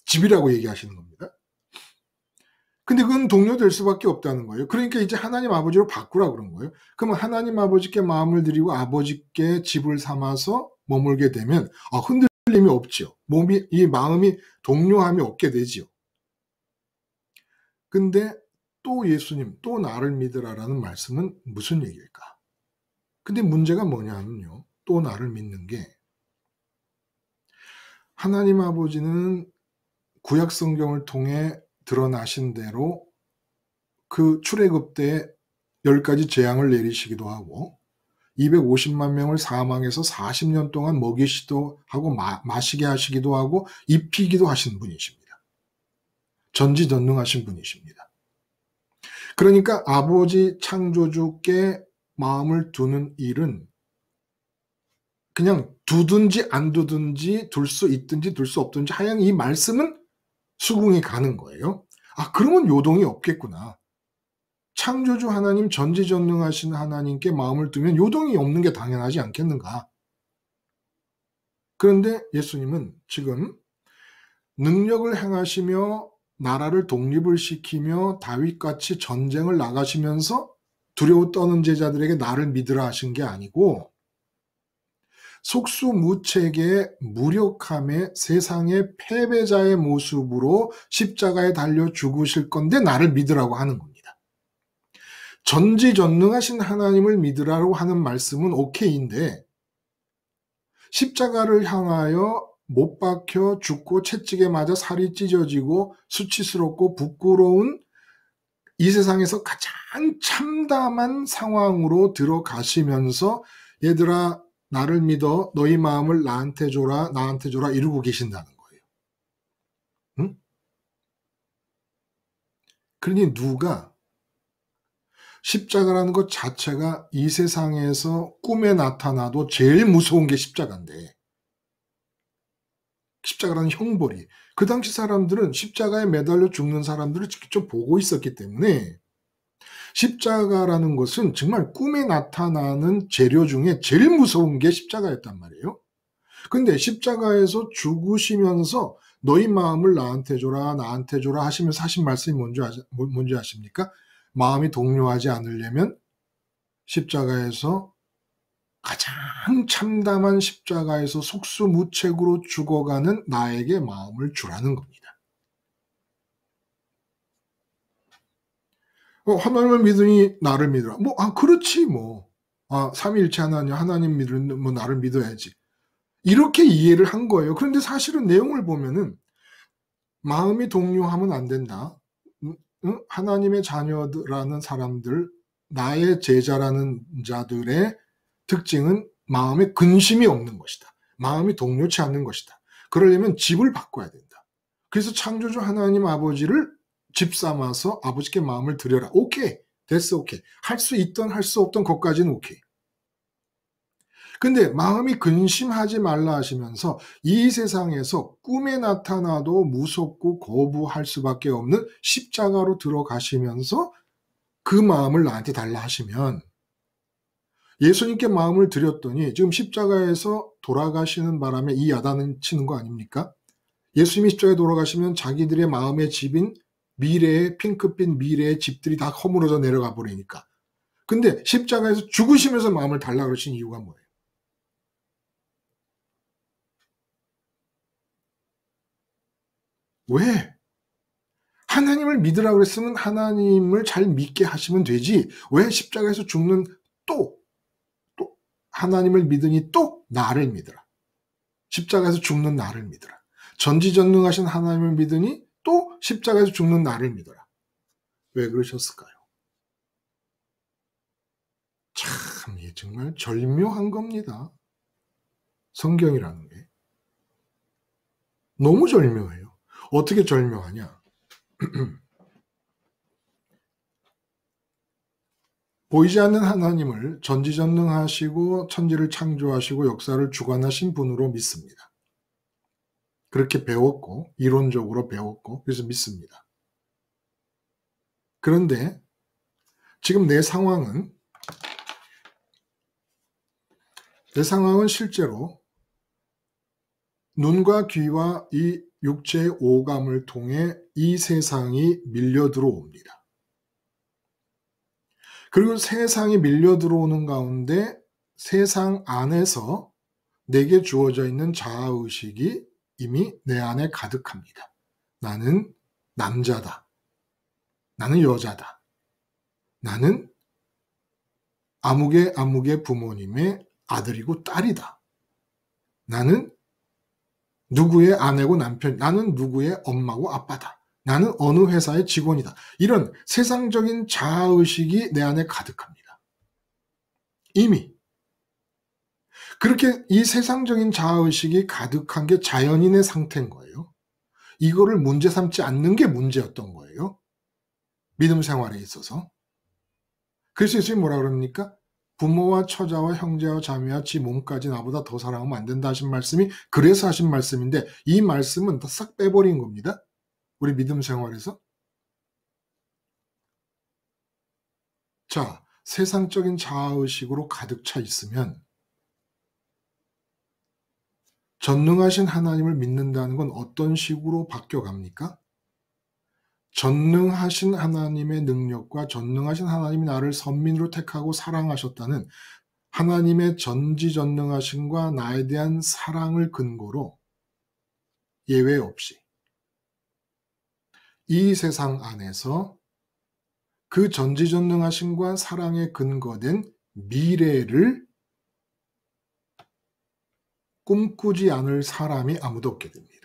집이라고 얘기하시는 겁니다. 근데 그건 동요될 수밖에 없다는 거예요. 그러니까 이제 하나님 아버지로 바꾸라 그런 거예요. 그러면 하나님 아버지께 마음을 드리고 아버지께 집을 삼아서 머물게 되면 흔들림이 없지요. 이 마음이 동요함이 없게 되지요. 근데 또 예수님, 또 나를 믿으라라는 말씀은 무슨 얘기일까? 근데 문제가 뭐냐면요. 또 나를 믿는 게, 하나님 아버지는 구약 성경을 통해 드러나신 대로 그 출애굽 때 10가지 재앙을 내리시기도 하고 250만 명을 사망해서 40년 동안 먹이시기도 하고 마시게 하시기도 하고 입히기도 하신 분이십니다. 전지전능하신 분이십니다. 그러니까 아버지 창조주께 마음을 두는 일은 그냥 두든지 안 두든지 둘 수 있든지 둘 수 없든지 하여간 이 말씀은 수긍이 가는 거예요. 아, 그러면 요동이 없겠구나. 창조주 하나님, 전지전능하신 하나님께 마음을 두면 요동이 없는 게 당연하지 않겠는가. 그런데 예수님은 지금 능력을 행하시며 나라를 독립을 시키며 다윗같이 전쟁을 나가시면서 두려워 떠는 제자들에게 나를 믿으라 하신 게 아니고, 속수무책의 무력함에 세상의 패배자의 모습으로 십자가에 달려 죽으실 건데 나를 믿으라고 하는 겁니다. 전지전능하신 하나님을 믿으라고 하는 말씀은 오케이인데, 십자가를 향하여 못 박혀 죽고 채찍에 맞아 살이 찢어지고 수치스럽고 부끄러운 이 세상에서 가장 참담한 상황으로 들어가시면서 얘들아 나를 믿어 너희 마음을 나한테 줘라, 나한테 줘라 이러고 계신다는 거예요. 응? 그러니 누가 십자가라는 것 자체가 이 세상에서 꿈에 나타나도 제일 무서운 게 십자가인데, 십자가라는 형벌이, 그 당시 사람들은 십자가에 매달려 죽는 사람들을 직접 보고 있었기 때문에 십자가라는 것은 정말 꿈에 나타나는 재료 중에 제일 무서운 게 십자가였단 말이에요. 근데 십자가에서 죽으시면서 너희 마음을 나한테 줘라, 나한테 줘라 하시면서 하신 말씀이 뭔지 아십니까? 마음이 동요하지 않으려면 십자가에서, 가장 참담한 십자가에서 속수무책으로 죽어가는 나에게 마음을 주라는 겁니다. 하나님을 믿으니 나를 믿으라. 그렇지 뭐. 삼위일체 하나님 믿으면 뭐 나를 믿어야지. 이렇게 이해를 한 거예요. 그런데 사실은 내용을 보면은 마음이 동요하면 안 된다. 하나님의 자녀라는 사람들, 나의 제자라는 자들의 특징은 마음에 근심이 없는 것이다. 마음이 동요치 않는 것이다. 그러려면 집을 바꿔야 된다. 그래서 창조주 하나님 아버지를 집 삼아서 아버지께 마음을 드려라. 오케이. 됐어. 오케이. 할 수 있던 할 수 없던 것까지는 오케이. 근데 마음이 근심하지 말라 하시면서 이 세상에서 꿈에 나타나도 무섭고 거부할 수밖에 없는 십자가로 들어가시면서 그 마음을 나한테 달라 하시면, 예수님께 마음을 드렸더니 지금 십자가에서 돌아가시는 바람에 이 야단을 치는 거 아닙니까? 예수님이 십자가에 돌아가시면 자기들의 마음의 집인 미래의 핑크빛 미래의 집들이 다 허물어져 내려가 버리니까. 근데 십자가에서 죽으시면서 마음을 달라 그러신 이유가 뭐예요? 왜? 하나님을 믿으라고 그랬으면 하나님을 잘 믿게 하시면 되지. 왜 십자가에서 죽는 또 하나님을 믿으니 또 나를 믿으라. 십자가에서 죽는 나를 믿으라. 전지전능하신 하나님을 믿으니 또 십자가에서 죽는 나를 믿어라. 왜 그러셨을까요? 참, 이게 정말 절묘한 겁니다. 성경이라는 게. 너무 절묘해요. 어떻게 절묘하냐? 보이지 않는 하나님을 전지전능하시고 천지를 창조하시고 역사를 주관하신 분으로 믿습니다. 그렇게 배웠고, 이론적으로 배웠고, 그래서 믿습니다. 그런데 지금 내 상황은 실제로 눈과 귀와 이 육체의 오감을 통해 이 세상이 밀려 들어옵니다. 그리고 세상이 밀려 들어오는 가운데 세상 안에서 내게 주어져 있는 자아의식이 이미 내 안에 가득합니다. 나는 남자다. 나는 여자다. 나는 아무개 부모님의 아들이고 딸이다. 나는 누구의 아내고 남편, 나는 누구의 엄마고 아빠다. 나는 어느 회사의 직원이다. 이런 세상적인 자아의식이 내 안에 가득합니다. 이미. 그렇게 이 세상적인 자아의식이 가득한 게 자연인의 상태인 거예요. 이거를 문제 삼지 않는 게 문제였던 거예요. 믿음 생활에 있어서. 그래서 예수님이 뭐라 그럽니까? 부모와 처자와 형제와 자매와 지 몸까지 나보다 더 사랑하면 안 된다 하신 말씀이 그래서 하신 말씀인데, 이 말씀은 다 싹 빼버린 겁니다. 우리 믿음 생활에서. 자, 세상적인 자아의식으로 가득 차 있으면 전능하신 하나님을 믿는다는 건 어떤 식으로 바뀌어갑니까? 전능하신 하나님의 능력과 전능하신 하나님이 나를 선민으로 택하고 사랑하셨다는 하나님의 전지전능하심과 나에 대한 사랑을 근거로 예외 없이 이 세상 안에서 그 전지전능하심과 사랑에 근거된 미래를 꿈꾸지 않을 사람이 아무도 없게 됩니다.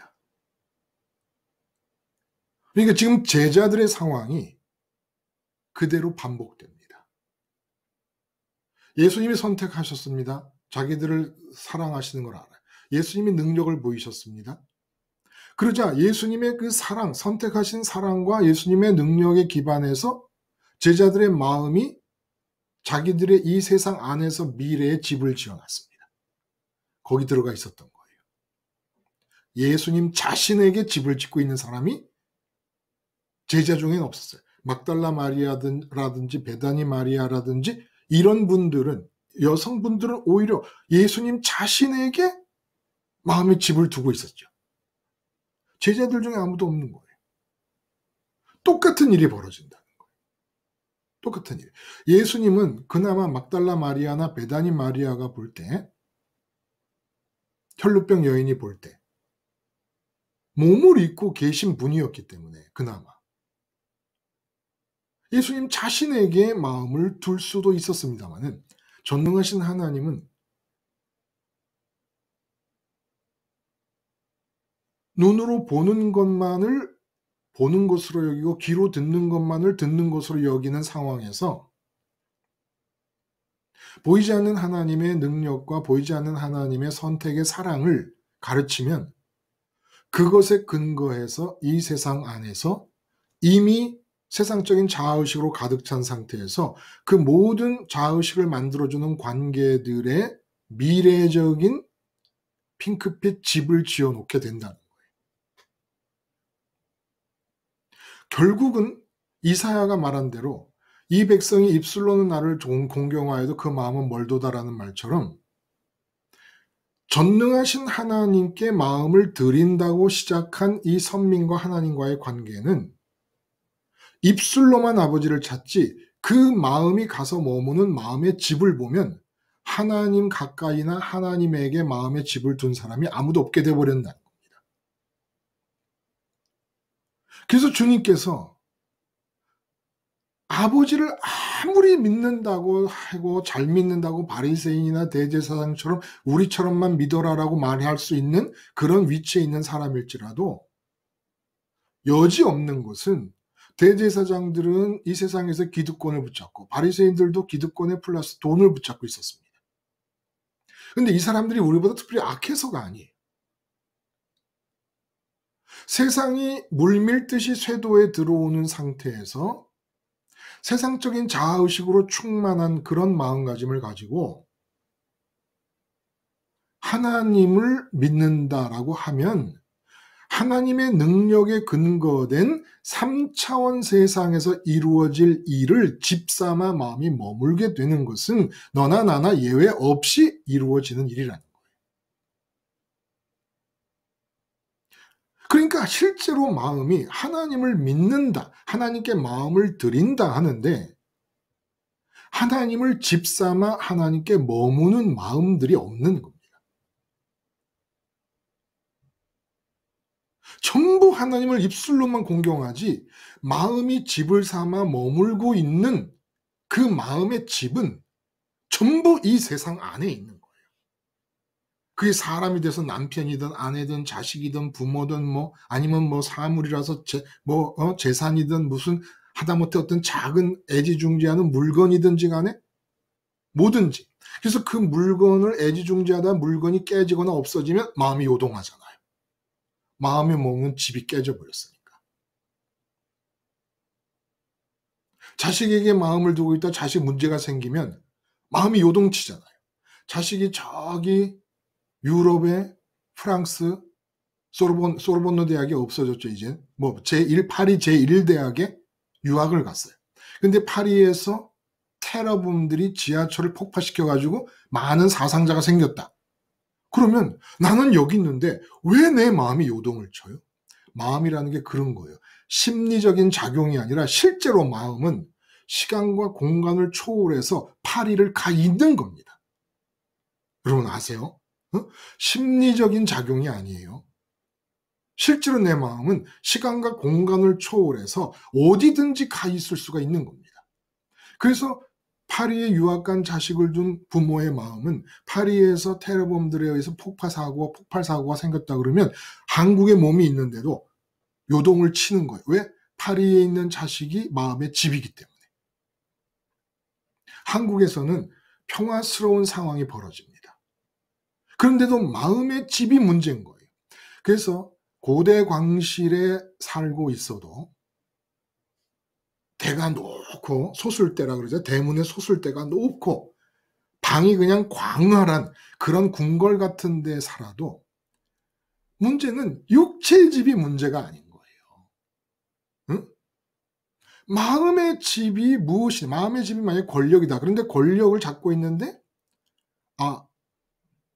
그러니까 지금 제자들의 상황이 그대로 반복됩니다. 예수님이 선택하셨습니다. 자기들을 사랑하시는 걸 알아요. 예수님이 능력을 보이셨습니다. 그러자 예수님의 그 사랑, 선택하신 사랑과 예수님의 능력에 기반해서 제자들의 마음이 자기들의 이 세상 안에서 미래의 집을 지어놨습니다. 거기 들어가 있었던 거예요. 예수님 자신에게 집을 짓고 있는 사람이 제자 중에는 없었어요. 막달라 마리아라든지 베다니 마리아라든지 이런 분들은, 여성분들은 오히려 예수님 자신에게 마음의 집을 두고 있었죠. 제자들 중에 아무도 없는 거예요. 똑같은 일이 벌어진다는 거예요. 똑같은 일. 예수님은 그나마 막달라 마리아나 베다니 마리아가 볼 때, 혈루병 여인이 볼 때 몸을 입고 계신 분이었기 때문에 그나마 예수님 자신에게 마음을 둘 수도 있었습니다마는, 전능하신 하나님은 눈으로 보는 것만을 보는 것으로 여기고 귀로 듣는 것만을 듣는 것으로 여기는 상황에서 보이지 않는 하나님의 능력과 보이지 않는 하나님의 선택의 사랑을 가르치면, 그것에 근거해서 이 세상 안에서 이미 세상적인 자아의식으로 가득 찬 상태에서 그 모든 자아의식을 만들어주는 관계들의 미래적인 핑크빛 집을 지어놓게 된다는 거예요. 결국은 이사야가 말한 대로 이 백성이 입술로는 나를 공경하여도 그 마음은 멀도다라는 말처럼, 전능하신 하나님께 마음을 드린다고 시작한 이 선민과 하나님과의 관계는 입술로만 아버지를 찾지, 그 마음이 가서 머무는 마음의 집을 보면 하나님 가까이나 하나님에게 마음의 집을 둔 사람이 아무도 없게 되어버린다는 겁니다. 그래서 주님께서 아버지를 아무리 믿는다고 하고 잘 믿는다고 바리새인이나 대제사장처럼 우리처럼만 믿어라라고 말할 수 있는 그런 위치에 있는 사람일지라도, 여지없는 것은 대제사장들은 이 세상에서 기득권을 붙잡고 바리새인들도 기득권에 플러스 돈을 붙잡고 있었습니다. 근데 이 사람들이 우리보다 특별히 악해서가 아니에요. 세상이 물밀듯이 쇄도에 들어오는 상태에서 세상적인 자아의식으로 충만한 그런 마음가짐을 가지고 하나님을 믿는다라고 하면, 하나님의 능력에 근거된 3차원 세상에서 이루어질 일을 집삼아 마음이 머물게 되는 것은 너나 나나 예외 없이 이루어지는 일이라는 거예요. 그러니까 실제로 마음이 하나님을 믿는다, 하나님께 마음을 드린다 하는데, 하나님을 집삼아 하나님께 머무는 마음들이 없는 겁니다. 전부 하나님을 입술로만 공경하지, 마음이 집을 삼아 머물고 있는 그 마음의 집은 전부 이 세상 안에 있는 거예요. 그게 사람이 돼서 남편이든 아내든 자식이든 부모든 아니면 사물이라서 재산이든 무슨 하다못해 어떤 작은 애지중지하는 물건이든지 간에 뭐든지. 그래서 그 물건을 애지중지하다 물건이 깨지거나 없어지면 마음이 요동하잖아요. 마음에 머무는 집이 깨져버렸으니까. 자식에게 마음을 두고 있다 자식 문제가 생기면 마음이 요동치잖아요. 자식이 저기 유럽의 프랑스 소르본노 대학이 없어졌죠, 이제. 파리 제1대학에 유학을 갔어요. 근데 파리에서 테러범들이 지하철을 폭파시켜가지고 많은 사상자가 생겼다. 그러면 나는 여기 있는데 왜 내 마음이 요동을 쳐요? 마음이라는 게 그런 거예요. 심리적인 작용이 아니라 실제로 마음은 시간과 공간을 초월해서 파리를 가 있는 겁니다. 여러분 아세요? 심리적인 작용이 아니에요. 실제로 내 마음은 시간과 공간을 초월해서 어디든지 가 있을 수가 있는 겁니다. 그래서 파리에 유학 간 자식을 둔 부모의 마음은 파리에서 테러범들에 의해서 폭발 사고가 생겼다 그러면 한국에 몸이 있는데도 요동을 치는 거예요. 왜? 파리에 있는 자식이 마음의 집이기 때문에. 한국에서는 평화스러운 상황이 벌어집니다. 그런데도 마음의 집이 문제인 거예요. 그래서 고대 광실에 살고 있어도 대가 높고 소술대라 그러죠. 대문에 소술대가 높고 방이 그냥 광활한 그런 궁궐 같은 데 살아도 문제는 육체의 집이 문제가 아닌 거예요. 응? 마음의 집이 무엇이 마음의 집이 만약에 권력이다. 그런데 권력을 잡고 있는데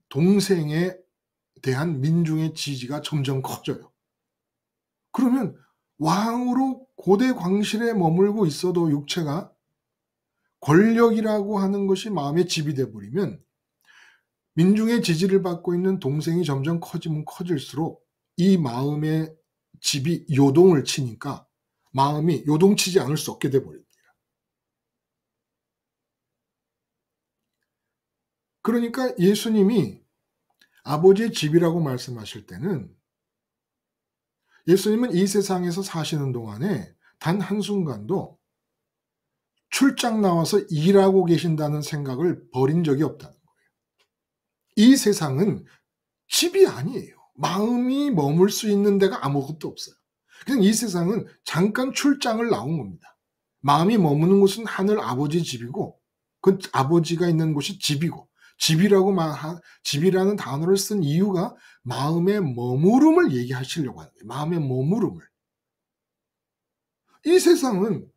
동생에 대한 민중의 지지가 점점 커져요. 그러면 왕으로 고대 광실에 머물고 있어도 육체가 권력이라고 하는 것이 마음의 집이 돼 버리면 민중의 지지를 받고 있는 동생이 점점 커지면 커질수록 이 마음의 집이 요동을 치니까 마음이 요동치지 않을 수 없게 돼 버립니다. 그러니까 예수님이 아버지의 집이라고 말씀하실 때는 예수님은 이 세상에서 사시는 동안에 단 한순간도 출장 나와서 일하고 계신다는 생각을 버린 적이 없다는 거예요. 이 세상은 집이 아니에요. 마음이 머물 수 있는 데가 아무것도 없어요. 그냥 이 세상은 잠깐 출장을 나온 겁니다. 마음이 머무는 곳은 하늘 아버지 집이고 그 아버지가 있는 곳이 집이고 집이라는 단어를 쓴 이유가 마음의 머무름을 얘기하시려고 하는 거예요. 마음의 머무름을. 이 세상은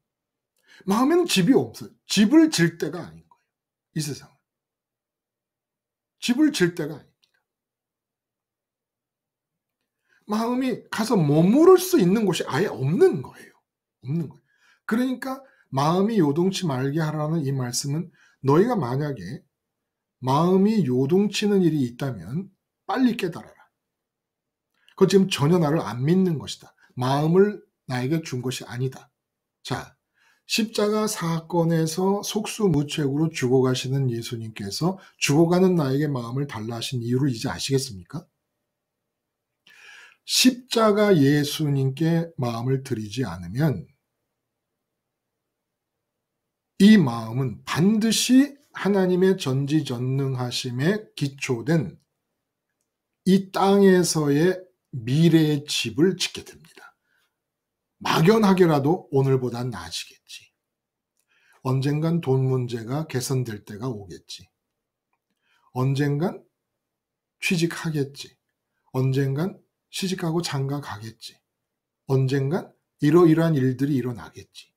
마음에는 집이 없어요. 집을 질 때가 아닌 거예요. 이 세상은. 집을 질 때가 아닙니다. 마음이 가서 머무를 수 있는 곳이 아예 없는 거예요. 없는 거예요. 그러니까 마음이 요동치 말게 하라는 이 말씀은 너희가 만약에 마음이 요동치는 일이 있다면 빨리 깨달아라. 그거 지금 전혀 나를 안 믿는 것이다. 마음을 나에게 준 것이 아니다. 자, 십자가 사건에서 속수무책으로 죽어가시는 예수님께서 죽어가는 나에게 마음을 달라 하신 이유를 이제 아시겠습니까? 십자가 예수님께 마음을 드리지 않으면 이 마음은 반드시 하나님의 전지전능하심에 기초된 이 땅에서의 미래의 집을 짓게 됩니다. 막연하게라도 오늘보단 나아지겠지. 언젠간 돈 문제가 개선될 때가 오겠지. 언젠간 취직하겠지. 언젠간 시집가고 장가 가겠지. 언젠간 이러이러한 일들이 일어나겠지.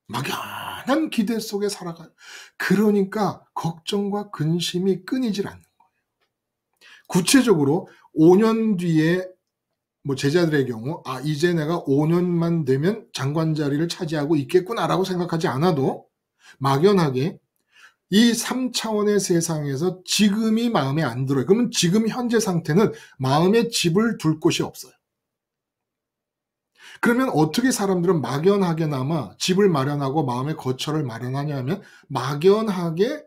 막연한 기대 속에 살아가요. 그러니까 걱정과 근심이 끊이질 않는 거예요. 구체적으로 5년 뒤에 제자들의 경우 이제 내가 5년만 되면 장관 자리를 차지하고 있겠구나라고 생각하지 않아도 막연하게 이 3차원의 세상에서 지금이 마음에 안 들어요. 그러면 지금 현재 상태는 마음의 집을 둘 곳이 없어요. 그러면 어떻게 사람들은 막연하게나마 집을 마련하고 마음의 거처를 마련하냐 하면 막연하게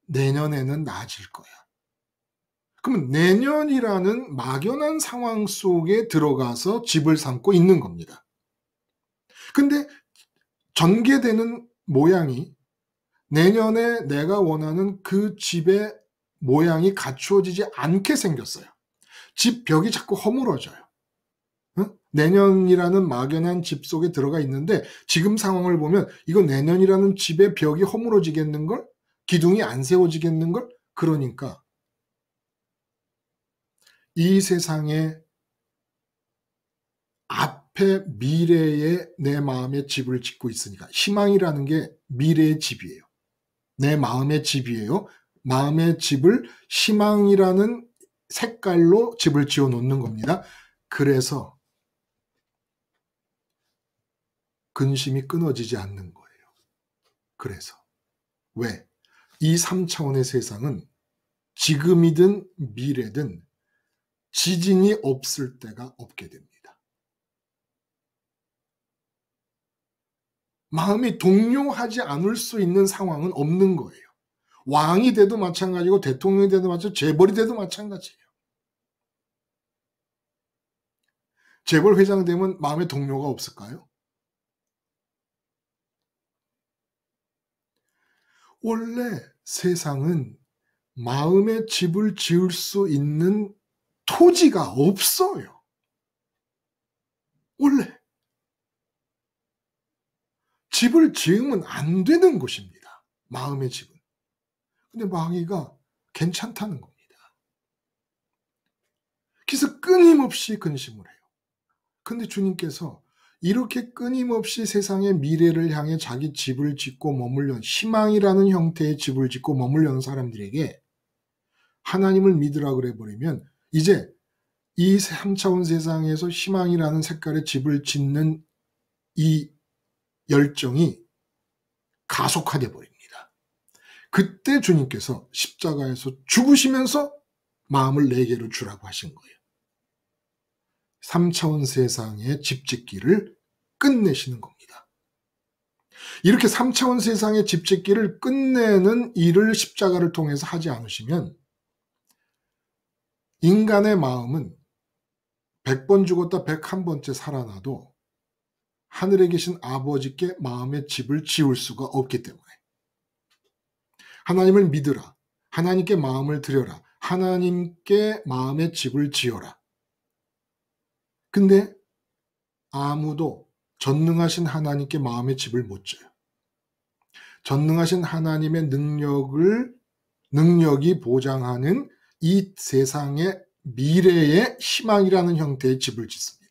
내년에는 나아질 거야. 그러면 내년이라는 막연한 상황 속에 들어가서 집을 삼고 있는 겁니다. 근데 전개되는 모양이 내년에 내가 원하는 그 집의 모양이 갖추어지지 않게 생겼어요. 집 벽이 자꾸 허물어져요. 내년이라는 막연한 집 속에 들어가 있는데 지금 상황을 보면 이거 내년이라는 집의 벽이 허물어지겠는걸? 기둥이 안 세워지겠는걸? 그러니까 이 세상의 앞에 미래에 내 마음의 집을 짓고 있으니까 희망이라는 게 미래의 집이에요. 내 마음의 집이에요. 마음의 집을 희망이라는 색깔로 집을 지어 놓는 겁니다. 그래서 근심이 끊어지지 않는 거예요. 그래서 왜? 이 3차원의 세상은 지금이든 미래든 지진이 없을 때가 없게 됩니다. 마음이 동요하지 않을 수 있는 상황은 없는 거예요. 왕이 돼도 마찬가지고 대통령이 돼도 마찬가지고 재벌이 돼도 마찬가지예요. 재벌 회장 되면 마음에 동요가 없을까요? 원래 세상은 마음의 집을 지을 수 있는 토지가 없어요. 원래 집을 지으면 안 되는 곳입니다. 마음의 집은. 근데 마귀가 괜찮다는 겁니다. 그래서 끊임없이 근심을 해요. 근데 주님께서 이렇게 끊임없이 세상의 미래를 향해 자기 집을 짓고 머물려는 희망이라는 형태의 집을 짓고 머물려는 사람들에게 하나님을 믿으라 그래 버리면 이제 이 3차원 세상에서 희망이라는 색깔의 집을 짓는 이 열정이 가속화돼 버립니다. 그때 주님께서 십자가에서 죽으시면서 마음을 내게로 주라고 하신 거예요. 3차원 세상의 집 짓기를 끝내시는 겁니다. 이렇게 3차원 세상의 집 짓기를 끝내는 일을 십자가를 통해서 하지 않으시면 인간의 마음은 100번 죽었다 101번째 살아나도 하늘에 계신 아버지께 마음의 집을 지을 수가 없기 때문에 하나님을 믿으라. 하나님께 마음을 드려라. 하나님께 마음의 집을 지어라. 근데 아무도 전능하신 하나님께 마음의 집을 못 지어요. 전능하신 하나님의 능력이 보장하는 이 세상의 미래의 희망이라는 형태의 집을 짓습니다.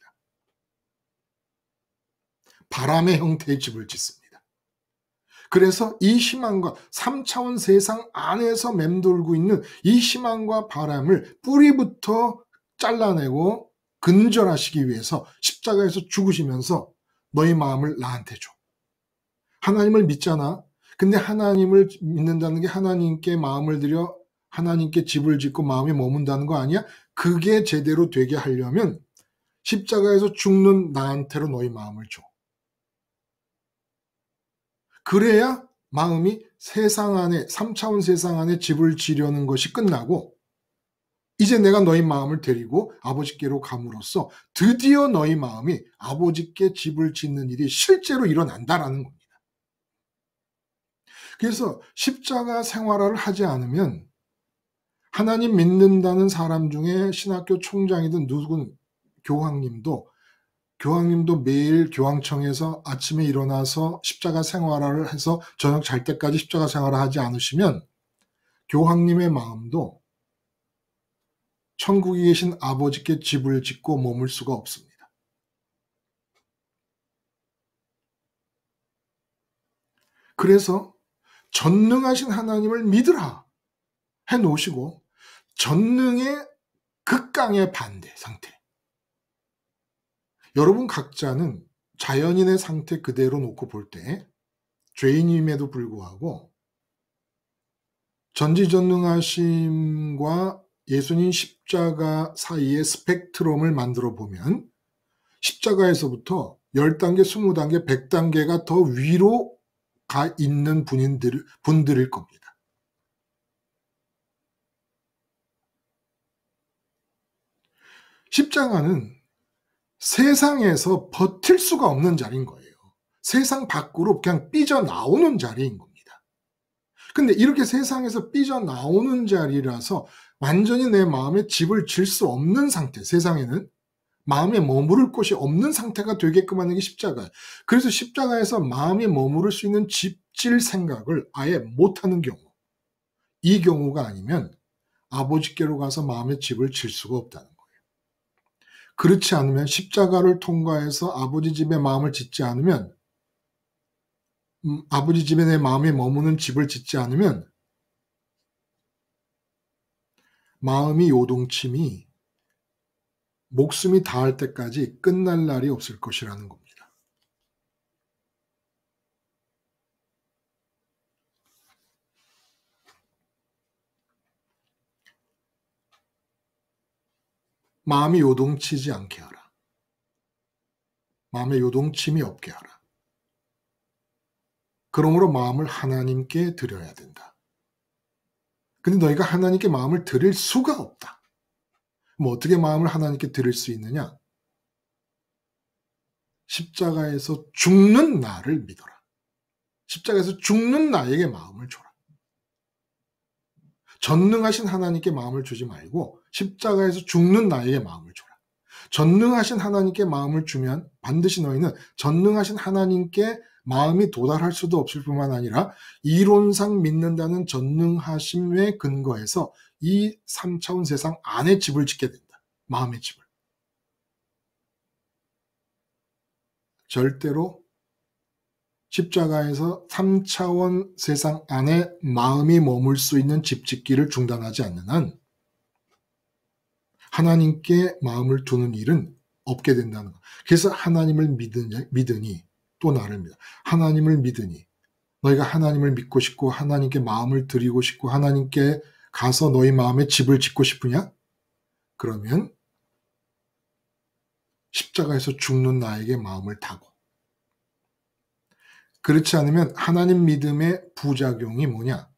바람의 형태의 집을 짓습니다. 그래서 이 희망과 3차원 세상 안에서 맴돌고 있는 이 희망과 바람을 뿌리부터 잘라내고 근절하시기 위해서 십자가에서 죽으시면서 너희 마음을 나한테 줘. 하나님을 믿잖아. 근데 하나님을 믿는다는 게 하나님께 마음을 들여 하나님께 집을 짓고 마음에 머문다는 거 아니야? 그게 제대로 되게 하려면 십자가에서 죽는 나한테로 너희 마음을 줘. 그래야 마음이 세상 안에 3차원 세상 안에 집을 지려는 것이 끝나고 이제 내가 너희 마음을 데리고 아버지께로 감으로써 드디어 너희 마음이 아버지께 집을 짓는 일이 실제로 일어난다라는 겁니다. 그래서 십자가 생활을 하지 않으면 하나님 믿는다는 사람 중에 신학교 총장이든 누군 교황님도 매일 교황청에서 아침에 일어나서 십자가 생활을 해서 저녁 잘 때까지 십자가 생활을 하지 않으시면 교황님의 마음도 천국에 계신 아버지께 집을 짓고 머물 수가 없습니다. 그래서 전능하신 하나님을 믿으라 해 놓으시고 전능의 극강의 반대 상태. 여러분 각자는 자연인의 상태 그대로 놓고 볼 때 죄인임에도 불구하고 전지전능하심과 예수님 십자가 사이의 스펙트럼을 만들어 보면 십자가에서부터 10단계, 20단계, 100단계가 더 위로 가 있는 분들일 겁니다. 십자가는 세상에서 버틸 수가 없는 자리인 거예요. 세상 밖으로 그냥 삐져나오는 자리인 겁니다. 근데 이렇게 세상에서 삐져나오는 자리라서 완전히 내 마음에 집을 질 수 없는 상태, 세상에는 마음에 머무를 곳이 없는 상태가 되게끔 하는 게 십자가예요. 그래서 십자가에서 마음에 머무를 수 있는 집질 생각을 아예 못하는 경우, 이 경우가 아니면 아버지께로 가서 마음의 집을 질 수가 없다는 거예요. 그렇지 않으면 십자가를 통과해서 아버지 집에 마음을 짓지 않으면 아버지 집에 내 마음에 머무는 집을 짓지 않으면 마음이 요동침이 목숨이 닿을 때까지 끝날 날이 없을 것이라는 겁니다. 마음이 요동치지 않게 하라. 마음에 요동침이 없게 하라. 그러므로 마음을 하나님께 드려야 된다. 근데 너희가 하나님께 마음을 드릴 수가 없다. 뭐 어떻게 마음을 하나님께 드릴 수 있느냐? 십자가에서 죽는 나를 믿어라. 십자가에서 죽는 나에게 마음을 줘라. 전능하신 하나님께 마음을 주지 말고 십자가에서 죽는 나에게 마음을 줘라. 전능하신 하나님께 마음을 주면 반드시 너희는 전능하신 하나님께 마음이 도달할 수도 없을 뿐만 아니라 이론상 믿는다는 전능하심에 근거해서 이 3차원 세상 안에 집을 짓게 된다. 마음의 집을. 절대로 십자가에서 3차원 세상 안에 마음이 머물 수 있는 집 짓기를 중단하지 않는 한 하나님께 마음을 두는 일은 없게 된다는 것. 그래서 하나님을 믿으니 또 나를 믿어. 하나님을 믿으니 너희가 하나님을 믿고 싶고 하나님께 마음을 드리고 싶고 하나님께 가서 너희 마음에 집을 짓고 싶으냐? 그러면 십자가에서 죽는 나에게 마음을 다고. 그렇지 않으면 하나님 믿음의 부작용이 뭐냐?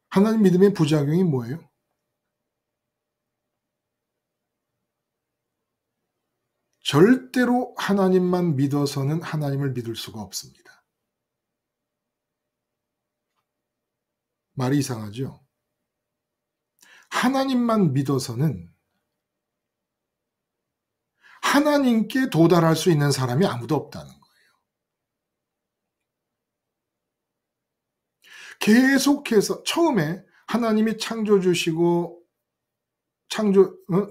하나님 믿음의 부작용이 뭐예요? 절대로 하나님만 믿어서는 하나님을 믿을 수가 없습니다. 말이 이상하죠? 하나님만 믿어서는 하나님께 도달할 수 있는 사람이 아무도 없다는 거예요. 계속해서 처음에 하나님이 창조주시고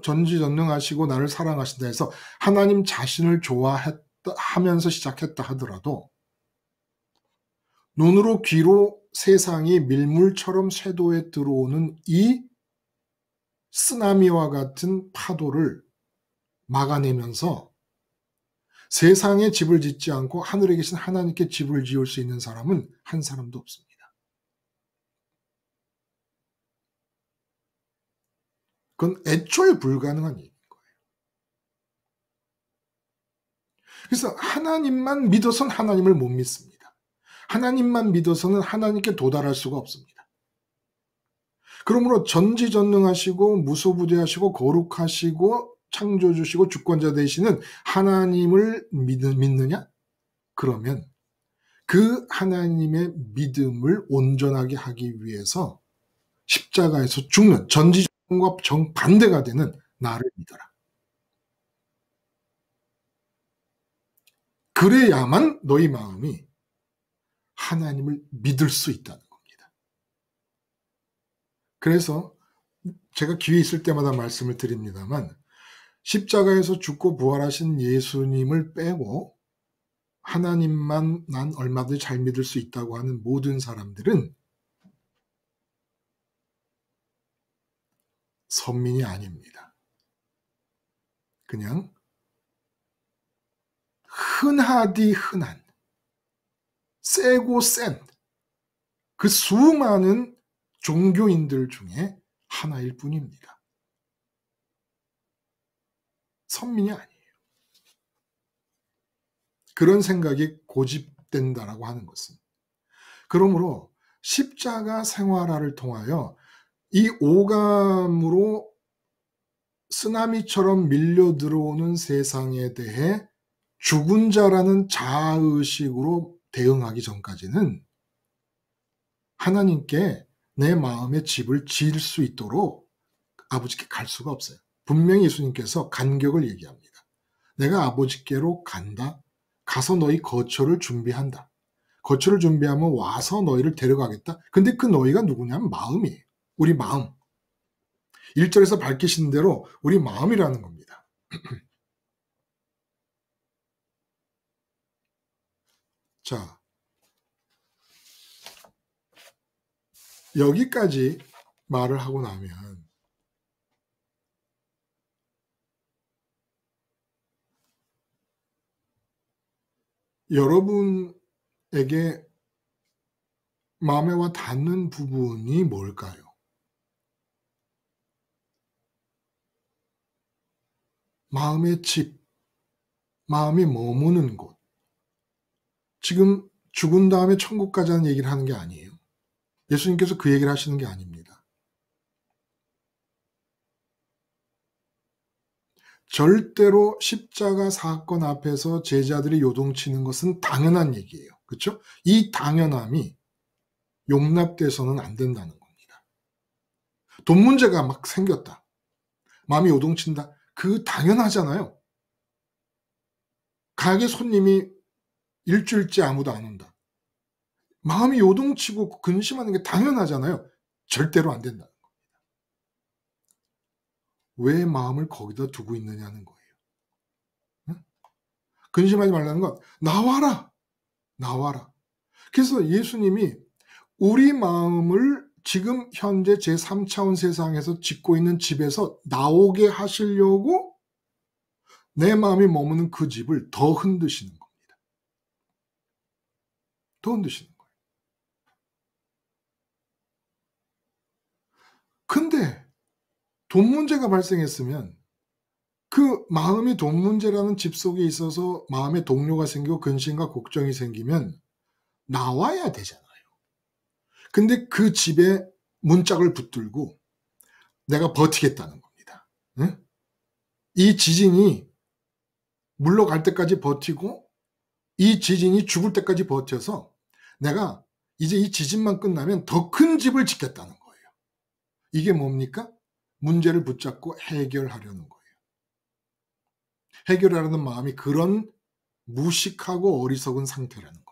전지전능하시고 나를 사랑하신다 해서 하나님 자신을 좋아하면서 시작했다 하더라도 눈으로 귀로 세상이 밀물처럼 쇄도에 들어오는 이 쓰나미와 같은 파도를 막아내면서 세상에 집을 짓지 않고 하늘에 계신 하나님께 집을 지을 수 있는 사람은 한 사람도 없습니다. 그건 애초에 불가능한 일인 거예요. 그래서 하나님만 믿어서는 하나님을 못 믿습니다. 하나님만 믿어서는 하나님께 도달할 수가 없습니다. 그러므로 전지전능하시고 무소부재하시고 거룩하시고 창조주시고 주권자 되시는 하나님을 믿느냐? 그러면 그 하나님의 믿음을 온전하게 하기 위해서 십자가에서 죽는 전지전능과 정반대가 되는 나를 믿어라. 그래야만 너희 마음이 하나님을 믿을 수 있다는 겁니다. 그래서 제가 기회 있을 때마다 말씀을 드립니다만 십자가에서 죽고 부활하신 예수님을 빼고 하나님만 난 얼마든지 잘 믿을 수 있다고 하는 모든 사람들은 선민이 아닙니다. 그냥 흔하디 흔한 세고 센 그 수많은 종교인들 중에 하나일 뿐입니다. 선민이 아니에요. 그런 생각이 고집된다라고 하는 것은. 그러므로 십자가 생활화를 통하여 이 오감으로 쓰나미처럼 밀려 들어오는 세상에 대해 죽은 자라는 자아의식으로 대응하기 전까지는 하나님께 내 마음의 집을 지을 수 있도록 아버지께 갈 수가 없어요. 분명히 예수님께서 간격을 얘기합니다. 내가 아버지께로 간다. 가서 너희 거처를 준비한다. 거처를 준비하면 와서 너희를 데려가겠다. 근데 그 너희가 누구냐면 마음이에요. 우리 마음. 1절에서 밝히신 대로 우리 마음이라는 겁니다. 자, 여기까지 말을 하고 나면 여러분에게 마음에 와 닿는 부분이 뭘까요? 마음의 집, 마음이 머무는 곳. 지금 죽은 다음에 천국 가자는 얘기를 하는 게 아니에요. 예수님께서 그 얘기를 하시는 게 아닙니다. 절대로 십자가 사건 앞에서 제자들이 요동치는 것은 당연한 얘기예요. 그렇죠? 이 당연함이 용납돼서는 안 된다는 겁니다. 돈 문제가 막 생겼다. 마음이 요동친다. 그 당연하잖아요. 가게 손님이 일주일째 아무도 안 온다. 마음이 요동치고 근심하는 게 당연하잖아요. 절대로 안 된다. 왜 마음을 거기다 두고 있느냐는 거예요. 응? 근심하지 말라는 건 나와라. 나와라. 그래서 예수님이 우리 마음을 지금 현재 제3차원 세상에서 짓고 있는 집에서 나오게 하시려고 내 마음이 머무는 그 집을 더 흔드시는 겁니다. 더 흔드시는 거예요. 근데 돈 문제가 발생했으면 그 마음이 돈 문제라는 집 속에 있어서 마음에 동요가 생기고 근심과 걱정이 생기면 나와야 되잖아요. 근데 그 집에 문짝을 붙들고 내가 버티겠다는 겁니다. 응? 이 지진이 물러갈 때까지 버티고 이 지진이 죽을 때까지 버텨서 내가 이제 이 지진만 끝나면 더 큰 집을 짓겠다는 거예요. 이게 뭡니까? 문제를 붙잡고 해결하려는 거예요. 해결하려는 마음이 그런 무식하고 어리석은 상태라는 겁니다.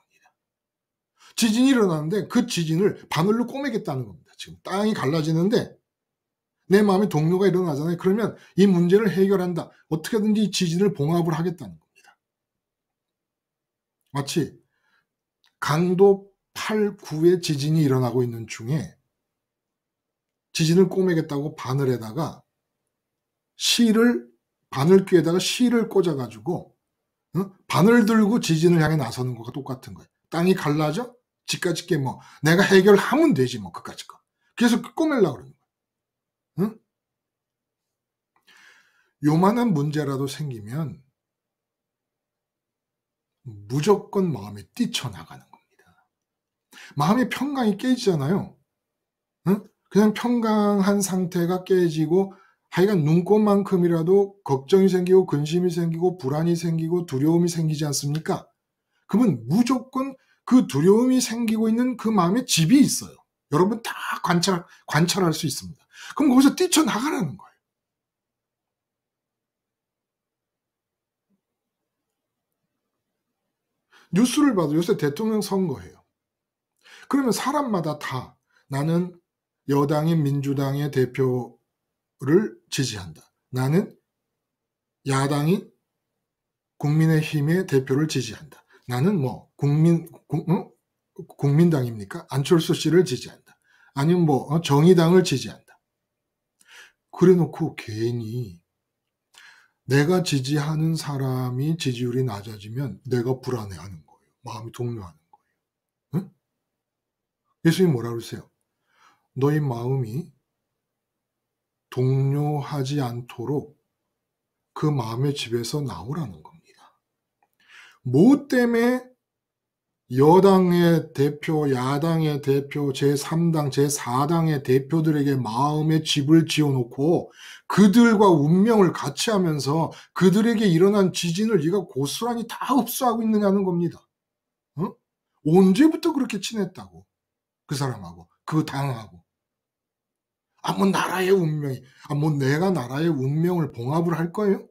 지진이 일어나는데 그 지진을 바늘로 꼬매겠다는 겁니다. 지금 땅이 갈라지는데 내 마음에 동요가 일어나잖아요. 그러면 이 문제를 해결한다. 어떻게든지 이 지진을 봉합을 하겠다는 겁니다. 마치 강도 8, 9의 지진이 일어나고 있는 중에 지진을 꼬매겠다고 바늘에다가 바늘귀에다가 실을 꽂아가지고 바늘 들고 지진을 향해 나서는 것과 똑같은 거예요. 땅이 갈라져? 집까짓게 뭐 내가 해결하면 되지 뭐 그까짓 거. 그래서 꼬매려고 그러는 거예요. 응? 요만한 문제라도 생기면 무조건 마음이 뛰쳐나가는 겁니다. 마음의 평강이 깨지잖아요. 응? 그냥 평강한 상태가 깨지고 하여간 눈꽃만큼이라도 걱정이 생기고 근심이 생기고 불안이 생기고 두려움이 생기지 않습니까? 그러면 무조건 그 두려움이 생기고 있는 그 마음에 집이 있어요. 여러분 다 관찰할 수 있습니다. 그럼 거기서 뛰쳐나가라는 거예요. 뉴스를 봐도 요새 대통령 선거예요. 그러면 사람마다 다 나는 여당인 민주당의 대표를 지지한다. 나는 야당인 국민의힘의 대표를 지지한다. 나는 뭐 국민당입니까? 안철수 씨를 지지한다. 아니면 뭐 정의당을 지지한다. 그래놓고 괜히 내가 지지하는 사람이 지지율이 낮아지면 내가 불안해하는 거예요. 마음이 동요하는 거예요. 응? 예수님 뭐라 그러세요? 너희 마음이 동요하지 않도록 그 마음의 집에서 나오라는 겁니다. 뭐 때문에 여당의 대표, 야당의 대표, 제3당, 제4당의 대표들에게 마음의 집을 지어놓고 그들과 운명을 같이 하면서 그들에게 일어난 지진을 네가 고스란히 다 흡수하고 있느냐는 겁니다. 어? 언제부터 그렇게 친했다고? 그 사람하고, 그 당하고. 뭐 나라의 운명이, 뭐 내가 나라의 운명을 봉합을 할 거예요?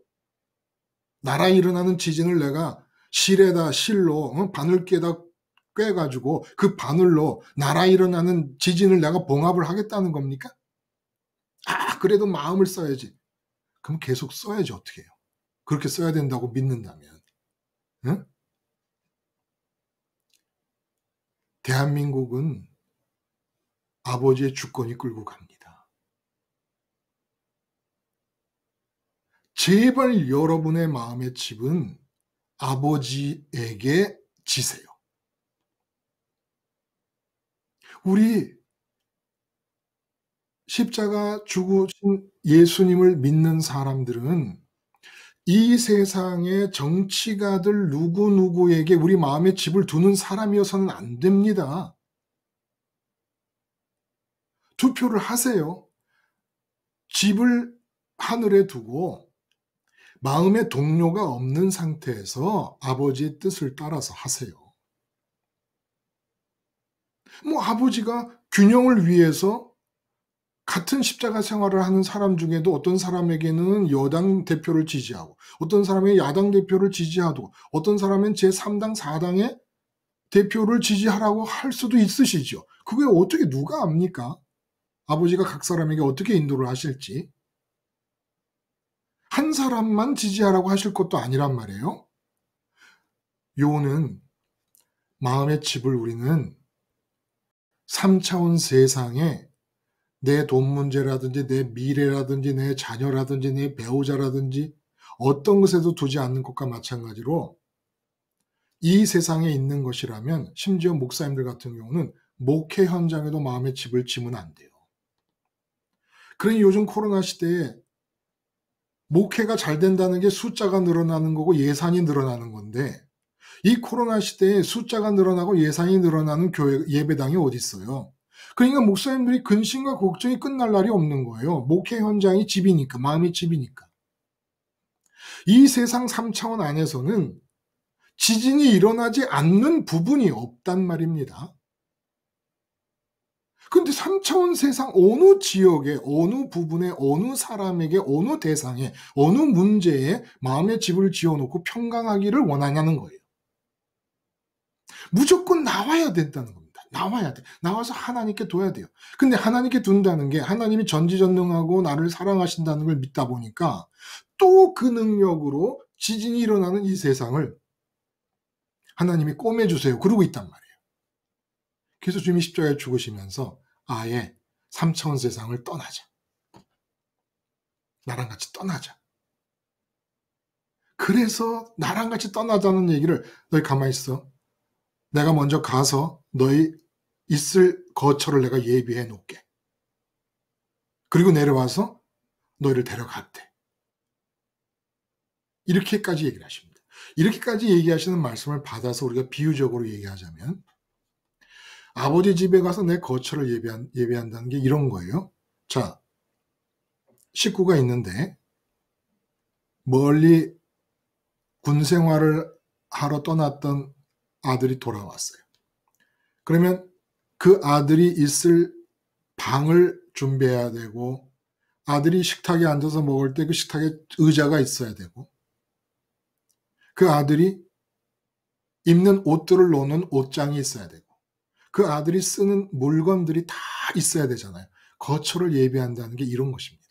나라에 일어나는 지진을 내가 실로 바늘귀에다 꿰가지고 그 바늘로 나라에 일어나는 지진을 내가 봉합을 하겠다는 겁니까? 그래도 마음을 써야지. 그럼 계속 써야지 어떻게 해요? 그렇게 써야 된다고 믿는다면. 응? 대한민국은 아버지의 주권이 끌고 갑니다. 제발 여러분의 마음의 집은 아버지에게 지세요. 우리 십자가 죽으신 예수님을 믿는 사람들은 이 세상의 정치가들 누구누구에게 우리 마음의 집을 두는 사람이어서는 안 됩니다. 투표를 하세요. 집을 하늘에 두고 마음의 동요가 없는 상태에서 아버지의 뜻을 따라서 하세요. 뭐 아버지가 균형을 위해서 같은 십자가 생활을 하는 사람 중에도 어떤 사람에게는 여당 대표를 지지하고 어떤 사람에게 야당 대표를 지지하고 어떤 사람은 제3당, 4당의 대표를 지지하라고 할 수도 있으시죠. 그게 어떻게 누가 압니까? 아버지가 각 사람에게 어떻게 인도를 하실지. 한 사람만 지지하라고 하실 것도 아니란 말이에요. 요는 마음의 집을 우리는 3차원 세상에 내 돈 문제라든지 내 미래라든지 내 자녀라든지 내 배우자라든지 어떤 것에도 두지 않는 것과 마찬가지로 이 세상에 있는 것이라면 심지어 목사님들 같은 경우는 목회 현장에도 마음의 집을 지면 안 돼요. 그러니 요즘 코로나 시대에 목회가 잘 된다는 게 숫자가 늘어나는 거고 예산이 늘어나는 건데 이 코로나 시대에 숫자가 늘어나고 예산이 늘어나는 교회 예배당이 어디 있어요. 그러니까 목사님들이 근심과 걱정이 끝날 날이 없는 거예요. 목회 현장이 집이니까, 마음이 집이니까. 이 세상 3차원 안에서는 지진이 일어나지 않는 부분이 없단 말입니다. 근데 3차원 세상 어느 지역에, 어느 부분에, 어느 사람에게, 어느 대상에, 어느 문제에 마음의 집을 지어놓고 평강하기를 원하냐는 거예요. 무조건 나와야 된다는 겁니다. 나와야 돼. 나와서 하나님께 둬야 돼요. 근데 하나님께 둔다는 게 하나님이 전지전능하고 나를 사랑하신다는 걸 믿다 보니까 또 그 능력으로 지진이 일어나는 이 세상을 하나님이 꼬매주세요. 그러고 있단 말이에요. 그래서 주님이 십자가에 죽으시면서 아예 3차원 세상을 떠나자. 나랑 같이 떠나자. 그래서 나랑 같이 떠나자는 얘기를 너희 가만히 있어. 내가 먼저 가서 너희 있을 거처를 내가 예비해 놓을게. 그리고 내려와서 너희를 데려갔대. 이렇게까지 얘기를 하십니다. 이렇게까지 얘기하시는 말씀을 받아서 우리가 비유적으로 얘기하자면 아버지 집에 가서 내 거처를 예배한다는 게 이런 거예요. 자, 식구가 있는데 멀리 군 생활을 하러 떠났던 아들이 돌아왔어요. 그러면 그 아들이 있을 방을 준비해야 되고 아들이 식탁에 앉아서 먹을 때 그 식탁에 의자가 있어야 되고 그 아들이 입는 옷들을 놓는 옷장이 있어야 되고 그 아들이 쓰는 물건들이 다 있어야 되잖아요. 거처를 예비한다는 게 이런 것입니다.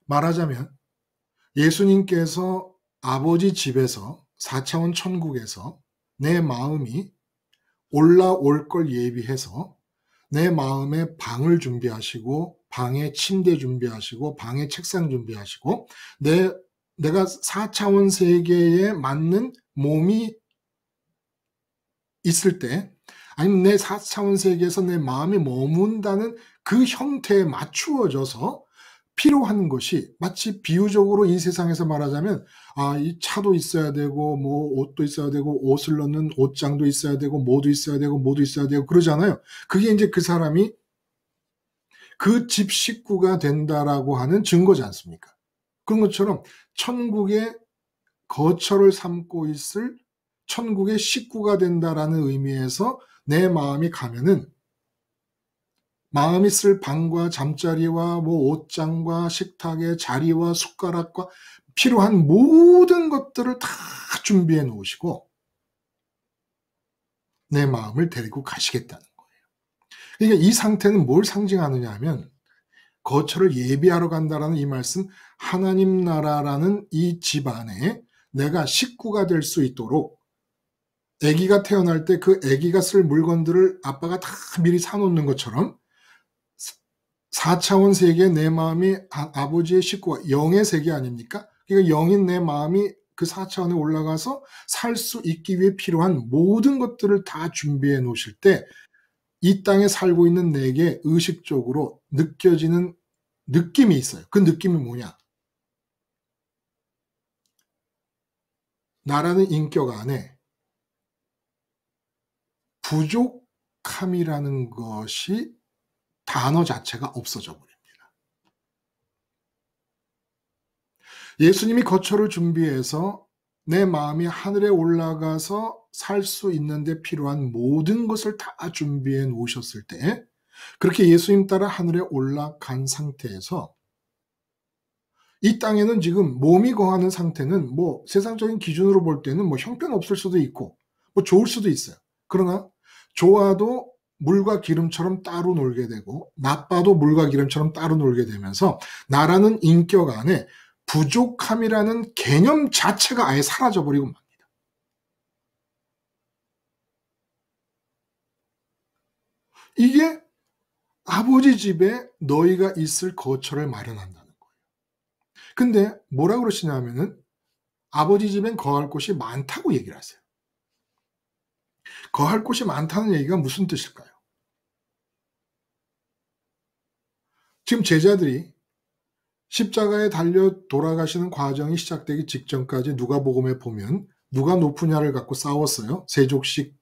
말하자면 예수님께서 아버지 집에서 4차원 천국에서 내 마음이 올라올 걸 예비해서 내 마음에 방을 준비하시고 방에 침대 준비하시고 방에 책상 준비하시고 내가 4차원 세계에 맞는 몸이 있을 때 아니면 내 4차원 세계에서 내 마음이 머문다는 그 형태에 맞추어져서 필요한 것이 마치 비유적으로 이 세상에서 말하자면 이 차도 있어야 되고 뭐 옷도 있어야 되고 옷을 넣는 옷장도 있어야 되고 뭐도 있어야 되고 뭐도 있어야 되고 그러잖아요. 그게 이제 그 사람이 그 집 식구가 된다라고 하는 증거지 않습니까? 그런 것처럼 천국의 거처를 삼고 있을 천국의 식구가 된다라는 의미에서 내 마음이 가면은 마음이 쓸 방과 잠자리와 뭐 옷장과 식탁의 자리와 숟가락과 필요한 모든 것들을 다 준비해 놓으시고 내 마음을 데리고 가시겠다는 거예요. 그러니까 이 상태는 뭘 상징하느냐 하면 거처를 예비하러 간다라는 이 말씀, 하나님 나라라는 이 집안에 내가 식구가 될 수 있도록 아기가 태어날 때 그 아기가 쓸 물건들을 아빠가 다 미리 사놓는 것처럼 4차원 세계에 내 마음이 아버지의 식구가 영의 세계 아닙니까? 그러니까 영인 내 마음이 그 4차원에 올라가서 살 수 있기 위해 필요한 모든 것들을 다 준비해 놓으실 때 이 땅에 살고 있는 내게 의식적으로 느껴지는 느낌이 있어요. 그 느낌이 뭐냐? 나라는 인격 안에 부족함이라는 것이 단어 자체가 없어져 버립니다. 예수님이 거처를 준비해서 내 마음이 하늘에 올라가서 살 수 있는데 필요한 모든 것을 다 준비해 놓으셨을 때 그렇게 예수님 따라 하늘에 올라간 상태에서 이 땅에는 지금 몸이 거하는 상태는 뭐 세상적인 기준으로 볼 때는 뭐 형편없을 수도 있고 뭐 좋을 수도 있어요. 그러나 좋아도 물과 기름처럼 따로 놀게 되고 나빠도 물과 기름처럼 따로 놀게 되면서 나라는 인격 안에 부족함이라는 개념 자체가 아예 사라져버리고 맙니다. 이게 아버지 집에 너희가 있을 거처를 마련한다는 거예요. 근데 뭐라 그러시냐면은 아버지 집엔 거할 곳이 많다고 얘기를 하세요. 거할 곳이 많다는 얘기가 무슨 뜻일까요? 지금 제자들이 십자가에 달려 돌아가시는 과정이 시작되기 직전까지 누가복음에 보면 누가 높으냐를 갖고 싸웠어요. 세족식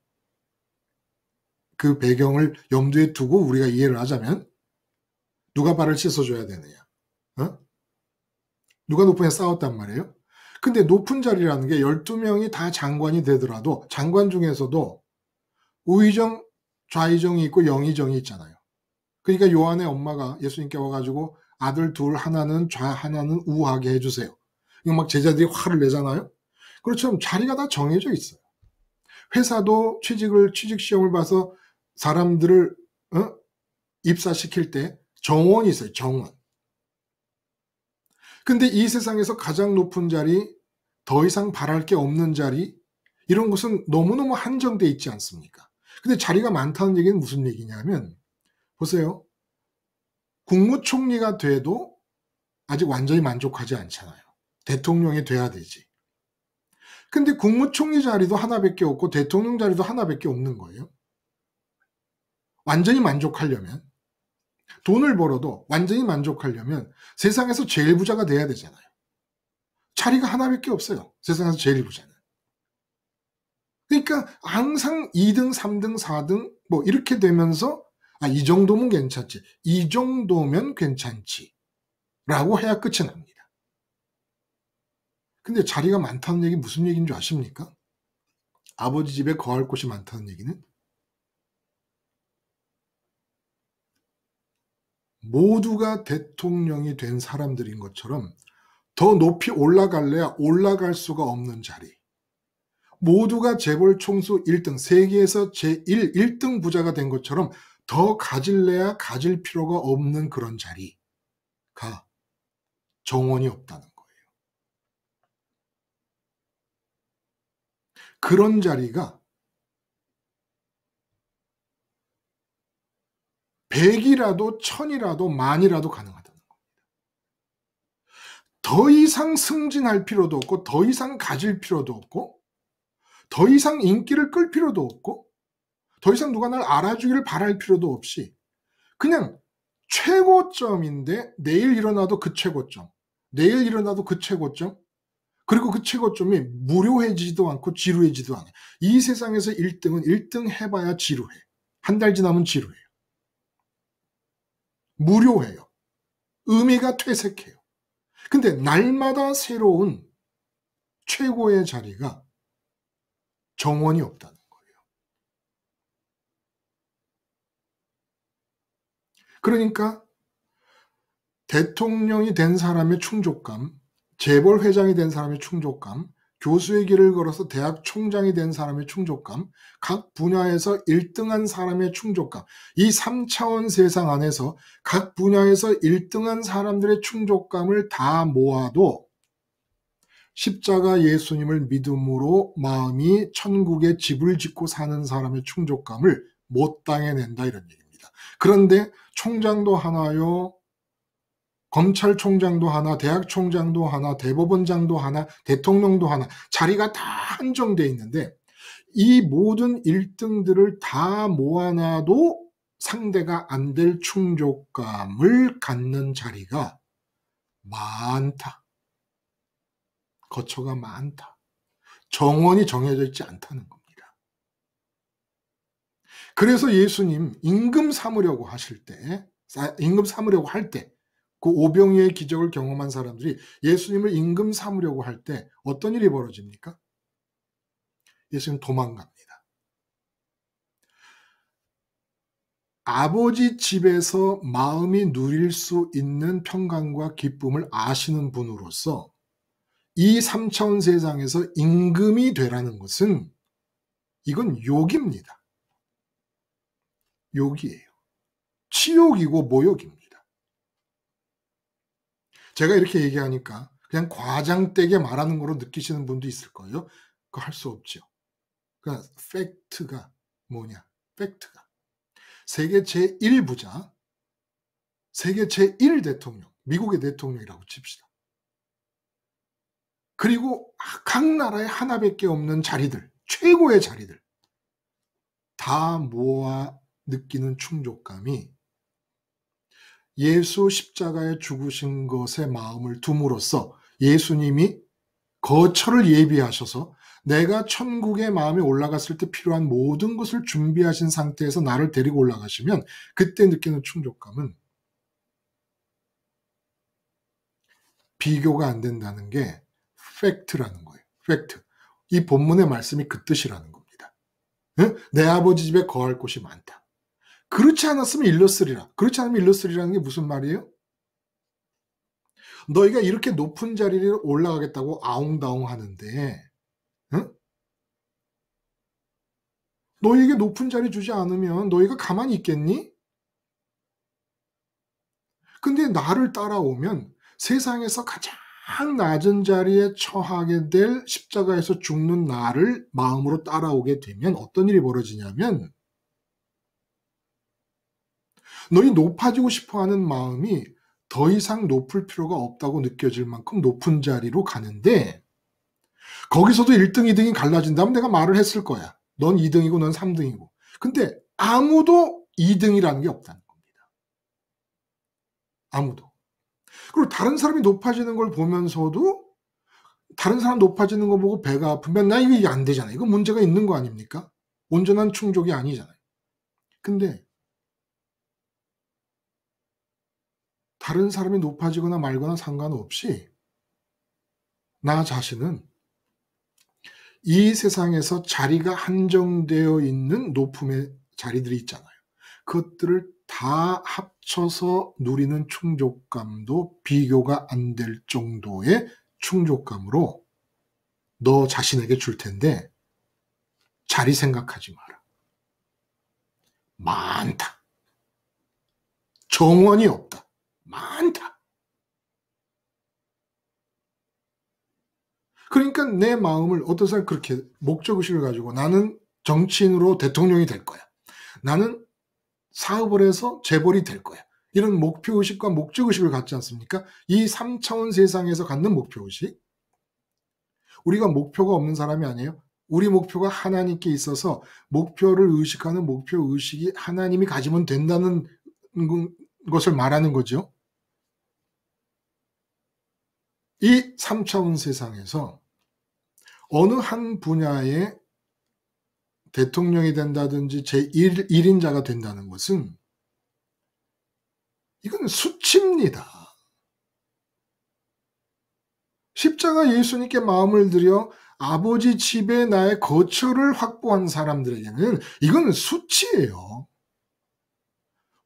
그 배경을 염두에 두고 우리가 이해를 하자면 누가 발을 씻어줘야 되느냐. 어? 누가 높으냐 싸웠단 말이에요. 근데 높은 자리라는 게 12명이 다 장관이 되더라도 장관 중에서도 우의정, 좌의정이 있고 영의정이 있잖아요. 그러니까 요한의 엄마가 예수님께 와가지고 아들 둘 하나는 좌 하나는 우하게 해주세요. 이거 막 제자들이 화를 내잖아요. 그렇죠. 자리가 다 정해져 있어요. 회사도 취직 시험을 봐서 사람들을 입사시킬 때 정원이 있어요. 정원. 근데 이 세상에서 가장 높은 자리, 더 이상 바랄 게 없는 자리, 이런 것은 너무너무 한정돼 있지 않습니까? 근데 자리가 많다는 얘기는 무슨 얘기냐면 보세요. 국무총리가 돼도 아직 완전히 만족하지 않잖아요. 대통령이 돼야 되지. 근데 국무총리 자리도 하나밖에 없고 대통령 자리도 하나밖에 없는 거예요. 완전히 만족하려면, 돈을 벌어도 완전히 만족하려면 세상에서 제일 부자가 돼야 되잖아요. 자리가 하나밖에 없어요. 세상에서 제일 부자는. 그러니까 항상 2등, 3등, 4등 뭐 이렇게 되면서 이 정도면 괜찮지. 이 정도면 괜찮지. 라고 해야 끝이 납니다. 근데 자리가 많다는 얘기 무슨 얘기인 줄 아십니까? 아버지 집에 거할 곳이 많다는 얘기는 모두가 대통령이 된 사람들인 것처럼 더 높이 올라갈래야 올라갈 수가 없는 자리. 모두가 재벌 총수 1등, 세계에서 제1, 1등 부자가 된 것처럼 더 가질래야 가질 필요가 없는 그런 자리가 정원이 없다는 거예요. 그런 자리가 100이라도 1000이라도 만이라도 가능하다는 겁니다. 더 이상 승진할 필요도 없고 더 이상 가질 필요도 없고 더 이상 인기를 끌 필요도 없고 더 이상 누가 날 알아주기를 바랄 필요도 없이 그냥 최고점인데 내일 일어나도 그 최고점, 내일 일어나도 그 최고점, 그리고 그 최고점이 무료해지지도 않고 지루해지지도 않아요. 이 세상에서 1등은 1등 해봐야 지루해. 한 달 지나면 지루해요. 무료해요. 의미가 퇴색해요. 근데 날마다 새로운 최고의 자리가 정원이 없다는 거예요. 그러니까 대통령이 된 사람의 충족감, 재벌 회장이 된 사람의 충족감, 교수의 길을 걸어서 대학 총장이 된 사람의 충족감, 각 분야에서 1등한 사람의 충족감, 이 3차원 세상 안에서 각 분야에서 1등한 사람들의 충족감을 다 모아도 십자가 예수님을 믿음으로 마음이 천국에 집을 짓고 사는 사람의 충족감을 못 당해낸다 이런 얘기입니다. 그런데 총장도 하나요, 검찰총장도 하나, 대학총장도 하나, 대법원장도 하나, 대통령도 하나, 자리가 다 한정돼 있는데 이 모든 1등들을 다 모아놔도 상대가 안 될 충족감을 갖는 자리가 많다. 거처가 많다. 정원이 정해져 있지 않다는 겁니다. 그래서 예수님 임금 삼으려고 하실 때, 임금 삼으려고 할 때, 그 오병이의 기적을 경험한 사람들이 예수님을 임금 삼으려고 할 때 어떤 일이 벌어집니까? 예수님 도망갑니다. 아버지 집에서 마음이 누릴 수 있는 평강과 기쁨을 아시는 분으로서 이 3차원 세상에서 임금이 되라는 것은 이건 욕입니다. 욕이에요. 치욕이고 모욕입니다. 제가 이렇게 얘기하니까 그냥 과장되게 말하는 거로 느끼시는 분도 있을 거예요. 그거 할 수 없죠. 그러니까 팩트가 뭐냐? 팩트가 세계 제1부자, 세계 제1 대통령, 미국의 대통령이라고 칩시다. 그리고 각 나라에 하나밖에 없는 자리들, 최고의 자리들 다 모아 느끼는 충족감이 예수 십자가에 죽으신 것에 마음을 둠으로써 예수님이 거처를 예비하셔서 내가 천국의 마음이 올라갔을 때 필요한 모든 것을 준비하신 상태에서 나를 데리고 올라가시면 그때 느끼는 충족감은 비교가 안 된다는 게 팩트라는 거예요. 팩트. 이 본문의 말씀이 그 뜻이라는 겁니다. 응? 내 아버지 집에 거할 곳이 많다. 그렇지 않았으면 일렀으리라. 그렇지 않으면 일렀으리라는 게 무슨 말이에요? 너희가 이렇게 높은 자리를 올라가겠다고 아웅다웅 하는데 응? 너희에게 높은 자리 주지 않으면 너희가 가만히 있겠니? 근데 나를 따라오면 세상에서 가장 낮은 자리에 처하게 될 십자가에서 죽는 나를 마음으로 따라오게 되면 어떤 일이 벌어지냐면 너희 높아지고 싶어하는 마음이 더 이상 높을 필요가 없다고 느껴질 만큼 높은 자리로 가는데 거기서도 1등, 2등이 갈라진다면 내가 말을 했을 거야. 넌 2등이고 넌 3등이고. 근데 아무도 2등이라는 게 없다는 겁니다. 아무도. 그리고 다른 사람이 높아지는 걸 보면서도 다른 사람 높아지는 거 보고 배가 아프면 나 이게 안 되잖아. 이거 문제가 있는 거 아닙니까? 온전한 충족이 아니잖아요. 근데 다른 사람이 높아지거나 말거나 상관없이 나 자신은 이 세상에서 자리가 한정되어 있는 높음의 자리들이 있잖아요. 그것들을 다 합쳐서 누리는 충족감도 비교가 안 될 정도의 충족감으로 너 자신에게 줄 텐데 자리 생각하지 마라. 많다. 정원이 없다. 많다. 그러니까 내 마음을 어떤 사람 그렇게 목적의식을 가지고 나는 정치인으로 대통령이 될 거야. 나는 사업을 해서 재벌이 될 거야. 이런 목표의식과 목적의식을 갖지 않습니까? 이 3차원 세상에서 갖는 목표의식. 우리가 목표가 없는 사람이 아니에요. 우리 목표가 하나님께 있어서 목표를 의식하는 목표의식이 하나님이 가지면 된다는 것을 말하는 거죠. 이 3차원 세상에서 어느 한 분야의 대통령이 된다든지 제1인자가 된다는 것은 이건 수치입니다. 십자가 예수님께 마음을 들여 아버지 집에 나의 거처를 확보한 사람들에게는 이건 수치예요.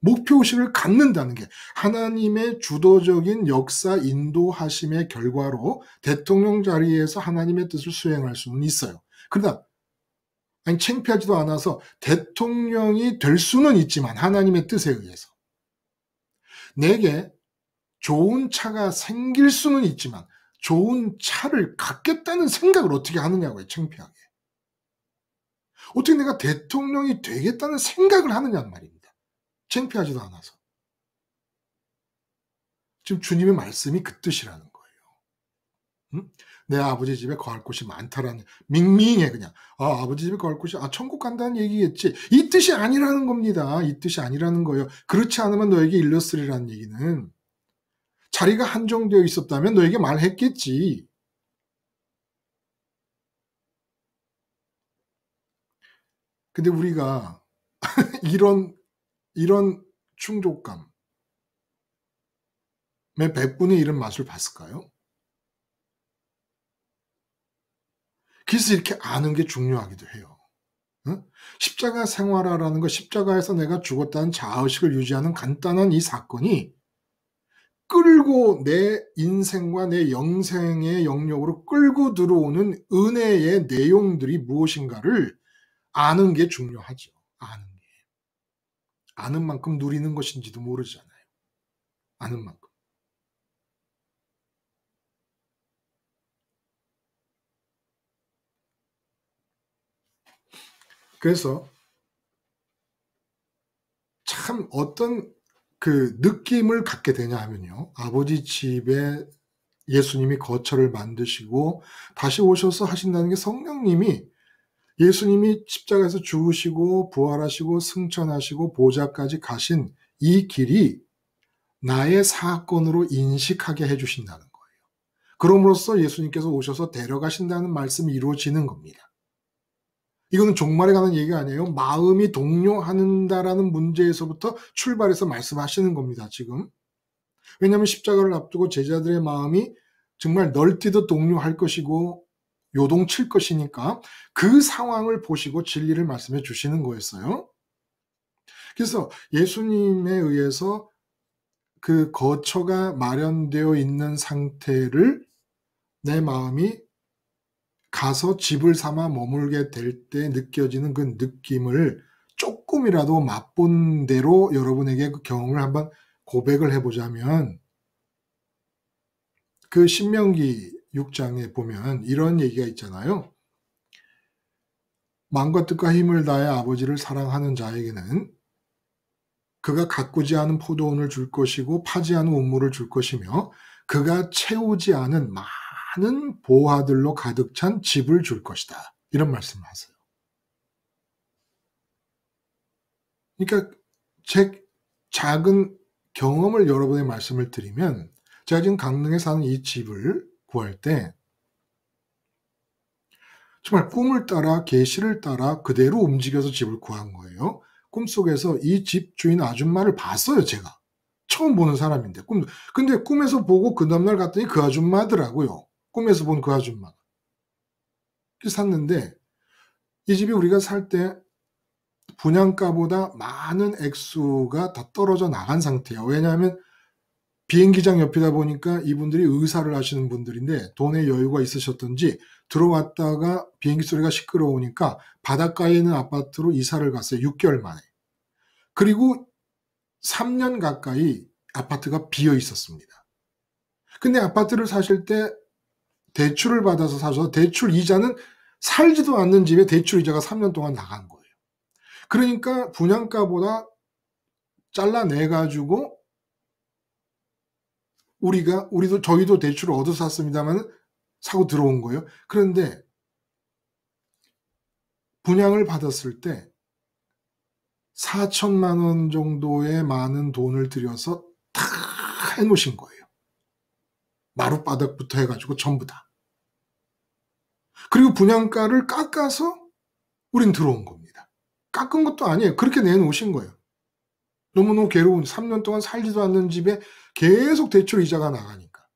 목표의식을 갖는다는 게 하나님의 주도적인 역사 인도하심의 결과로 대통령 자리에서 하나님의 뜻을 수행할 수는 있어요. 그러나 아니 창피하지도 않아서 대통령이 될 수는 있지만 하나님의 뜻에 의해서 내게 좋은 차가 생길 수는 있지만 좋은 차를 갖겠다는 생각을 어떻게 하느냐고요. 창피하게. 어떻게 내가 대통령이 되겠다는 생각을 하느냐는 말입니다. 창피하지도 않아서. 지금 주님의 말씀이 그 뜻이라는 거예요. 응? 내 아버지 집에 거할 곳이 많다라는 밍밍해 그냥. 아버지 집에 거할 곳이 천국 간다는 얘기겠지. 이 뜻이 아니라는 겁니다. 이 뜻이 아니라는 거예요. 그렇지 않으면 너에게 일렀으리라는 얘기는 자리가 한정되어 있었다면 너에게 말했겠지. 근데 우리가 이런 충족감의 100분의 1은 맛을 봤을까요? 그래서 이렇게 아는 게 중요하기도 해요. 어? 십자가 생활화라는 거, 십자가에서 내가 죽었다는 자아의식을 유지하는 간단한 이 사건이 끌고 내 인생과 내 영생의 영역으로 끌고 들어오는 은혜의 내용들이 무엇인가를 아는 게 중요하죠. 아는 게. 아는 만큼 누리는 것인지도 모르잖아요. 아는 만큼. 그래서 참 어떤 그 느낌을 갖게 되냐 하면요. 아버지 집에 예수님이 거처를 만드시고 다시 오셔서 하신다는 게 성령님이 예수님이 십자가에서 죽으시고 부활하시고 승천하시고 보좌까지 가신 이 길이 나의 사건으로 인식하게 해 주신다는 거예요. 그럼으로써 예수님께서 오셔서 데려가신다는 말씀이 이루어지는 겁니다. 이거는 종말에 관한 얘기가 아니에요. 마음이 동요한다라는 문제에서부터 출발해서 말씀하시는 겁니다, 지금. 왜냐하면 십자가를 앞두고 제자들의 마음이 정말 널뛰듯 동요할 것이고 요동칠 것이니까 그 상황을 보시고 진리를 말씀해 주시는 거였어요. 그래서 예수님에 의해서 그 거처가 마련되어 있는 상태를 내 마음이 가서 집을 삼아 머물게 될 때 느껴지는 그 느낌을 쪼끔이라도 맛본 대로 여러분에게 그 경험을 한번 고백을 해 보자면 그 신명기 6 장에 보면 이런 얘기가 있잖아요. 마음과 뜻과 힘을 다해 아버지를 사랑하는 자에게는 그가 가꾸지 않은 포도원을 줄 것이고 파지 않은 우물을 줄 것이며 그가 채우지 않은 많은 보화들로 가득 찬 집을 줄 것이다. 이런 말씀을 하세요. 그러니까 제 작은 경험을 여러분의 말씀을 드리면 제가 지금 강릉에 사는 이 집을 구할 때 정말 꿈을 따라 계시를 따라 그대로 움직여서 집을 구한 거예요. 꿈속에서 이 집 주인 아줌마를 봤어요, 제가. 처음 보는 사람인데 근데 꿈에서 보고 그 다음날 갔더니 그 아줌마더라고요. 꿈에서 본 그 아줌마가. 그래서 샀는데 이 집이 우리가 살 때 분양가보다 많은 액수가 다 떨어져 나간 상태예요. 왜냐하면 비행기장 옆이다 보니까 이분들이 의사를 하시는 분들인데 돈에 여유가 있으셨던지 들어왔다가 비행기 소리가 시끄러우니까 바닷가에 있는 아파트로 이사를 갔어요. 6개월 만에. 그리고 3년 가까이 아파트가 비어 있었습니다. 근데 아파트를 사실 때 대출을 받아서 사서 대출 이자는 살지도 않는 집에 대출 이자가 3년 동안 나간 거예요. 그러니까 분양가보다 잘라내 가지고 저희도 대출을 얻어서 샀습니다마는 사고 들어온 거예요. 그런데 분양을 받았을 때 4천만 원 정도의 많은 돈을 들여서 다 해 놓으신 거예요. 마룻바닥부터 해 가지고 전부 다. 그리고 분양가를 깎아서 우린 들어온 겁니다. 깎은 것도 아니에요. 그렇게 내 놓으신 거예요. 너무너무 괴로운 3년 동안 살지도 않는 집에 계속 대출 이자가 나가니까.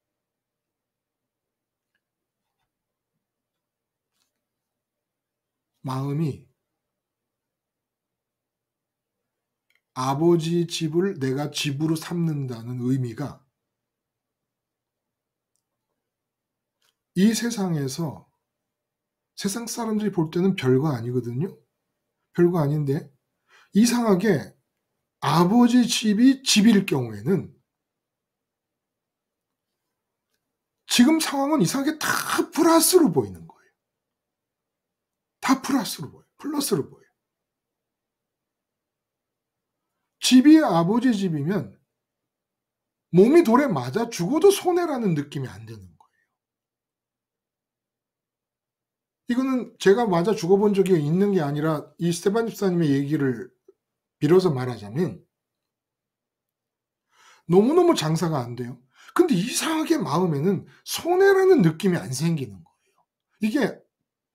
마음이 아버지 집을 내가 집으로 삼는다는 의미가 이 세상에서 세상 사람들이 볼 때는 별거 아니거든요. 별거 아닌데 이상하게 아버지 집이 집일 경우에는 지금 상황은 이상하게 다 플러스로 보이는 거예요. 다 플러스로 보여요. 플러스로 보여요. 집이 아버지 집이면 몸이 돌에 맞아 죽어도 손해라는 느낌이 안 드는 거예요. 이거는 제가 맞아 죽어본 적이 있는 게 아니라 이 스테반 집사님의 얘기를 빌어서 말하자면 너무너무 장사가 안 돼요. 근데 이상하게 마음에는 손해라는 느낌이 안 생기는 거예요. 이게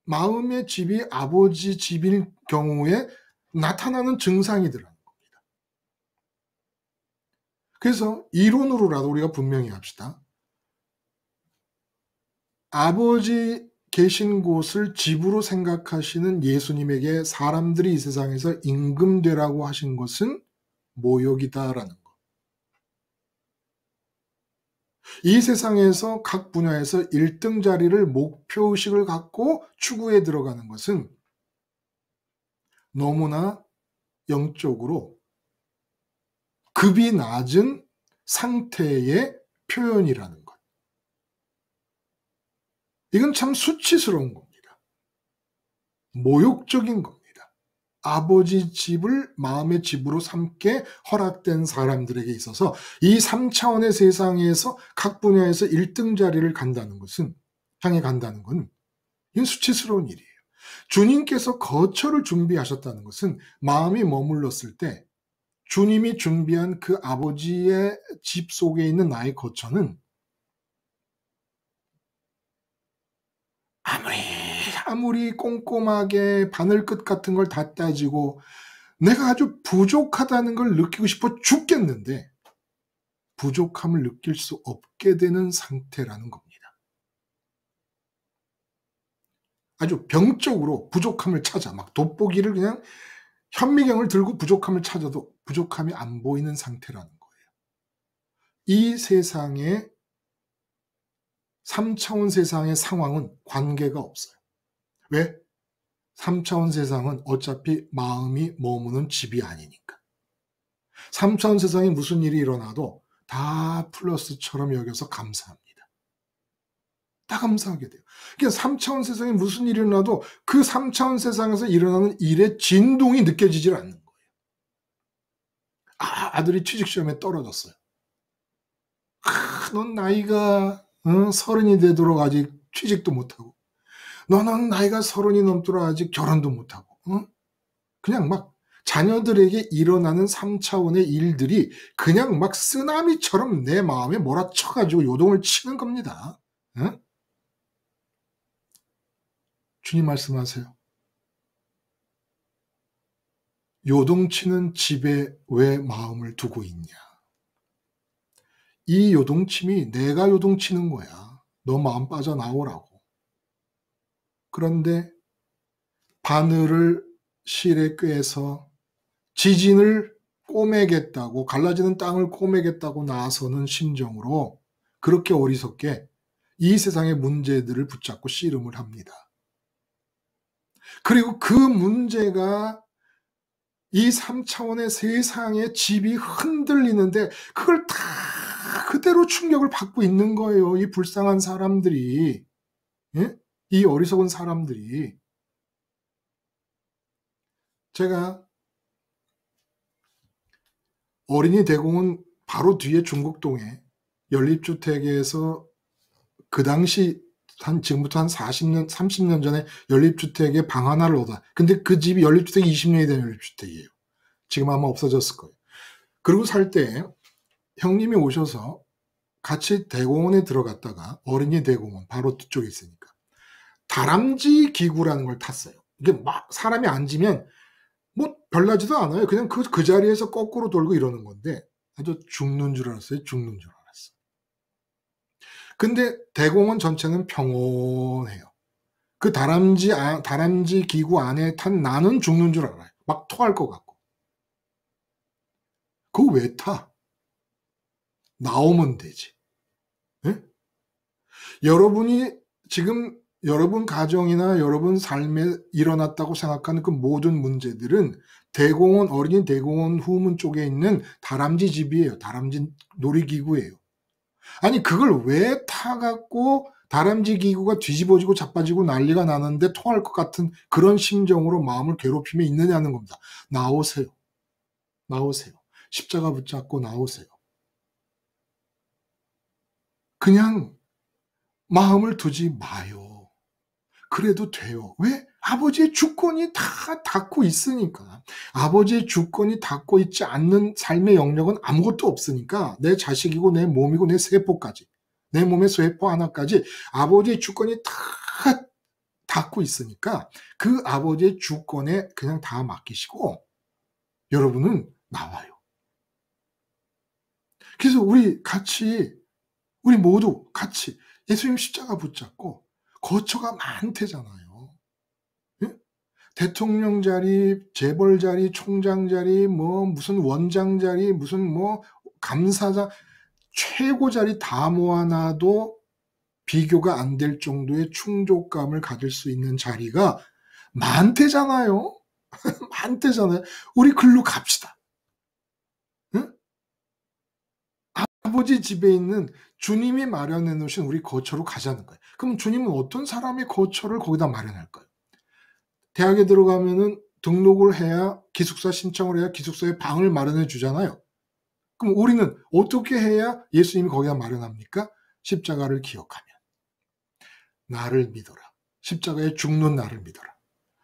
마음의 집이 아버지 집일 경우에 나타나는 증상이더라는 겁니다. 그래서 이론으로라도 우리가 분명히 합시다. 아버지 계신 곳을 집으로 생각하시는 예수님에게 사람들이 이 세상에서 임금되라고 하신 것은 모욕이다라는 것. 이 세상에서 각 분야에서 1등 자리를 목표의식을 갖고 추구해 들어가는 것은 너무나 영적으로 급이 낮은 상태의 표현이라는 것. 이건 참 수치스러운 겁니다. 모욕적인 겁니다. 아버지 집을 마음의 집으로 삼게 허락된 사람들에게 있어서 이 3차원의 세상에서 각 분야에서 1등 자리를 간다는 것은, 향해 간다는 건 이건 수치스러운 일이에요. 주님께서 거처를 준비하셨다는 것은 마음이 머물렀을 때 주님이 준비한 그 아버지의 집 속에 있는 나의 거처는 아무리 꼼꼼하게 바늘끝 같은 걸 다 따지고 내가 아주 부족하다는 걸 느끼고 싶어 죽겠는데 부족함을 느낄 수 없게 되는 상태라는 겁니다. 아주 병적으로 부족함을 찾아 막 돋보기를 그냥 현미경을 들고 부족함을 찾아도 부족함이 안 보이는 상태라는 거예요. 이 세상의 3차원 세상의 상황은 관계가 없어요. 왜? 3차원 세상은 어차피 마음이 머무는 집이 아니니까. 3차원 세상에 무슨 일이 일어나도 다 플러스처럼 여겨서 감사합니다. 다 감사하게 돼요. 그러니까 3차원 세상에 무슨 일이 일어나도 그 3차원 세상에서 일어나는 일의 진동이 느껴지질 않는 거예요. 아들이 취직시험에 떨어졌어요. 넌 나이가 30이 되도록 아직 취직도 못하고 너는 나이가 30이 넘도록 아직 결혼도 못하고 그냥 막 자녀들에게 일어나는 3차원의 일들이 그냥 막 쓰나미처럼 내 마음에 몰아쳐가지고 요동을 치는 겁니다. 주님 말씀하세요. 요동치는 집에 왜 마음을 두고 있냐. 이 요동침이 내가 요동치는 거야. 너 마음 빠져나오라고. 그런데 바늘을 실에 꿰서 지진을 꼬매겠다고, 갈라지는 땅을 꼬매겠다고 나서는 심정으로 그렇게 어리석게 이 세상의 문제들을 붙잡고 씨름을 합니다. 그리고 그 문제가 이 3차원의 세상의 집이 흔들리는데 그걸 다 그대로 충격을 받고 있는 거예요. 이 불쌍한 사람들이. 예? 이 어리석은 사람들이. 제가 어린이 대공원 바로 뒤에 중국동에 연립주택에서 그 당시 지금부터 한 40년, 30년 전에 연립주택에 방 하나를 얻어. 근데 그 집이 연립주택이 20년이 된 연립주택이에요. 지금 아마 없어졌을 거예요. 그리고 살 때 형님이 오셔서 같이 대공원에 들어갔다가 어린이 대공원 바로 뒤쪽에 있으니까 다람쥐 기구라는 걸 탔어요. 이게 막 사람이 앉으면 뭐 별나지도 않아요. 그냥 그 자리에서 거꾸로 돌고 이러는 건데 아주 죽는 줄 알았어요. 죽는 줄 알았어. 근데 대공원 전체는 평온해요. 그 다람쥐 기구 안에 탄 나는 죽는 줄 알아요. 막 토할 것 같고. 그거 왜 타? 나오면 되지. 네? 여러분이 지금 여러분 가정이나 여러분 삶에 일어났다고 생각하는 그 모든 문제들은 대공원, 어린이 대공원 후문 쪽에 있는 다람쥐 집이에요. 다람쥐 놀이기구예요. 아니 그걸 왜 타갖고 다람쥐 기구가 뒤집어지고 자빠지고 난리가 나는데 통할 것 같은 그런 심정으로 마음을 괴롭히며 있느냐는 겁니다. 나오세요. 나오세요. 십자가 붙잡고 나오세요. 그냥 마음을 두지 마요. 그래도 돼요. 왜? 아버지의 주권이 다 닫고 있으니까. 아버지의 주권이 닫고 있지 않는 삶의 영역은 아무것도 없으니까 내 자식이고 내 몸이고 내 세포까지 내 몸의 세포 하나까지 아버지의 주권이 다 닫고 있으니까 그 아버지의 주권에 그냥 다 맡기시고 여러분은 나와요. 그래서 우리 모두 같이 예수님 십자가 붙잡고 거처가 많대잖아요. 예? 대통령 자리, 재벌 자리, 총장 자리, 뭐 무슨 원장 자리, 무슨 뭐 감사장, 최고 자리 다 모아놔도 비교가 안 될 정도의 충족감을 가질 수 있는 자리가 많대잖아요. 많대잖아요. 우리 글로 갑시다. 응? 아버지 집에 있는 주님이 마련해 놓으신 우리 거처로 가자는 거예요. 그럼 주님은 어떤 사람의 거처를 거기다 마련할까요? 대학에 들어가면은 등록을 해야 기숙사 신청을 해야 기숙사에 방을 마련해 주잖아요. 그럼 우리는 어떻게 해야 예수님이 거기다 마련합니까? 십자가를 기억하면. 나를 믿어라. 십자가에 죽는 나를 믿어라.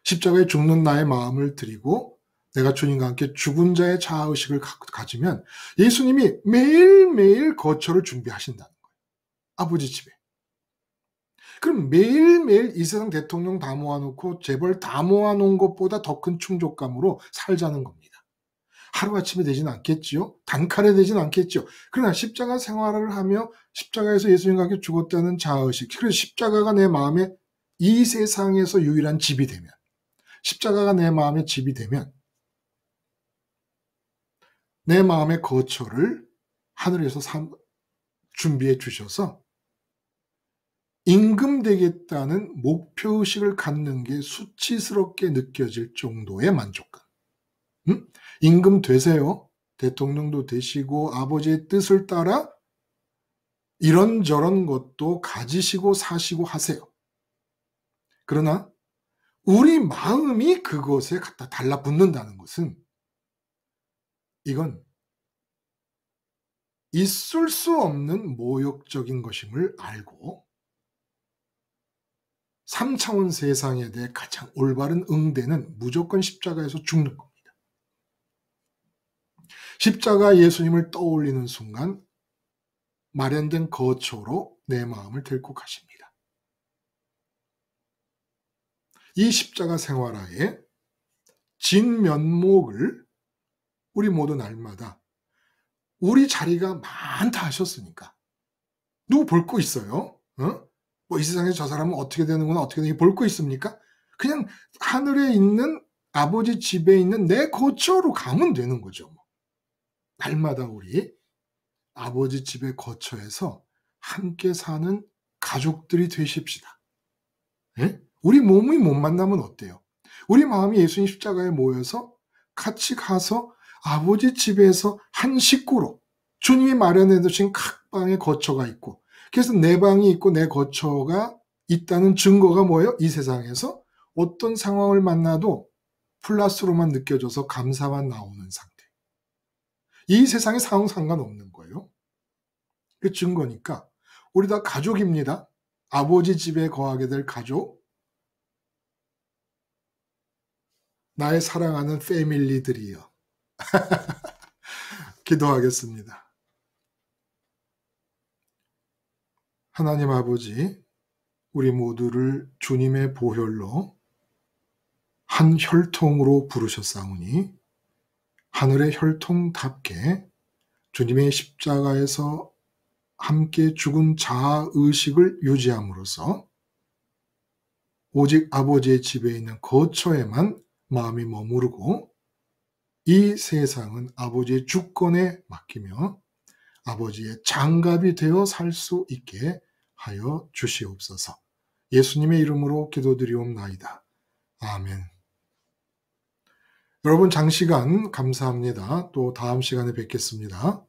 십자가에 죽는 나의 마음을 드리고 내가 주님과 함께 죽은 자의 자아의식을 가지면 예수님이 매일매일 거처를 준비하신다는 거예요. 아버지 집에. 그럼 매일매일 이 세상 대통령 다 모아놓고 재벌 다 모아놓은 것보다 더 큰 충족감으로 살자는 겁니다. 하루아침에 되진 않겠지요. 단칼에 되진 않겠죠. 그러나 십자가 생활을 하며 십자가에서 예수님과 함께 죽었다는 자아의식, 그래서 십자가가 내 마음에 이 세상에서 유일한 집이 되면, 십자가가 내 마음의 집이 되면 내 마음의 거처를 하늘에서 준비해 주셔서 임금되겠다는 목표의식을 갖는 게 수치스럽게 느껴질 정도의 만족감. 임금 되세요. 대통령도 되시고 아버지의 뜻을 따라 이런저런 것도 가지시고 사시고 하세요. 그러나 우리 마음이 그것에 갖다 달라붙는다는 것은 이건 있을 수 없는 모욕적인 것임을 알고 3차원 세상에 대해 가장 올바른 응대는 무조건 십자가에서 죽는 겁니다. 십자가 예수님을 떠올리는 순간 마련된 거처로 내 마음을 데리고 가십니다. 이 십자가 생활하에 진면목을 우리 모두 날마다 우리 자리가 많다 하셨으니까 누구 볼 거 있어요? 뭐 이 세상에서 저 사람은 어떻게 되는구나 어떻게 되는지 볼 거 있습니까? 그냥 하늘에 있는 아버지 집에 있는 내 거처로 가면 되는 거죠. 날마다 우리 아버지 집의 거처에서 함께 사는 가족들이 되십시다. 예? 우리 몸이 못 만나면 어때요? 우리 마음이 예수님 십자가에 모여서 같이 가서 아버지 집에서 한 식구로 주님이 마련해 두신 각 방에 거처가 있고 그래서 내 방이 있고 내 거처가 있다는 증거가 뭐예요? 이 세상에서 어떤 상황을 만나도 플러스로만 느껴져서 감사만 나오는 상태. 이 세상에 상황 상관없는 거예요. 그 증거니까 우리 다 가족입니다. 아버지 집에 거하게 될 가족. 나의 사랑하는 패밀리들이여. 기도하겠습니다. 하나님 아버지, 우리 모두를 주님의 보혈로 한 혈통으로 부르셨사오니 하늘의 혈통답게 주님의 십자가에서 함께 죽은 자아의식을 유지함으로써 오직 아버지의 집에 있는 거처에만 마음이 머무르고 이 세상은 아버지의 주권에 맡기며 아버지의 장갑이 되어 살 수 있게 하여 주시옵소서. 예수님의 이름으로 기도드리옵나이다. 아멘. 여러분 장시간 감사합니다. 또 다음 시간에 뵙겠습니다.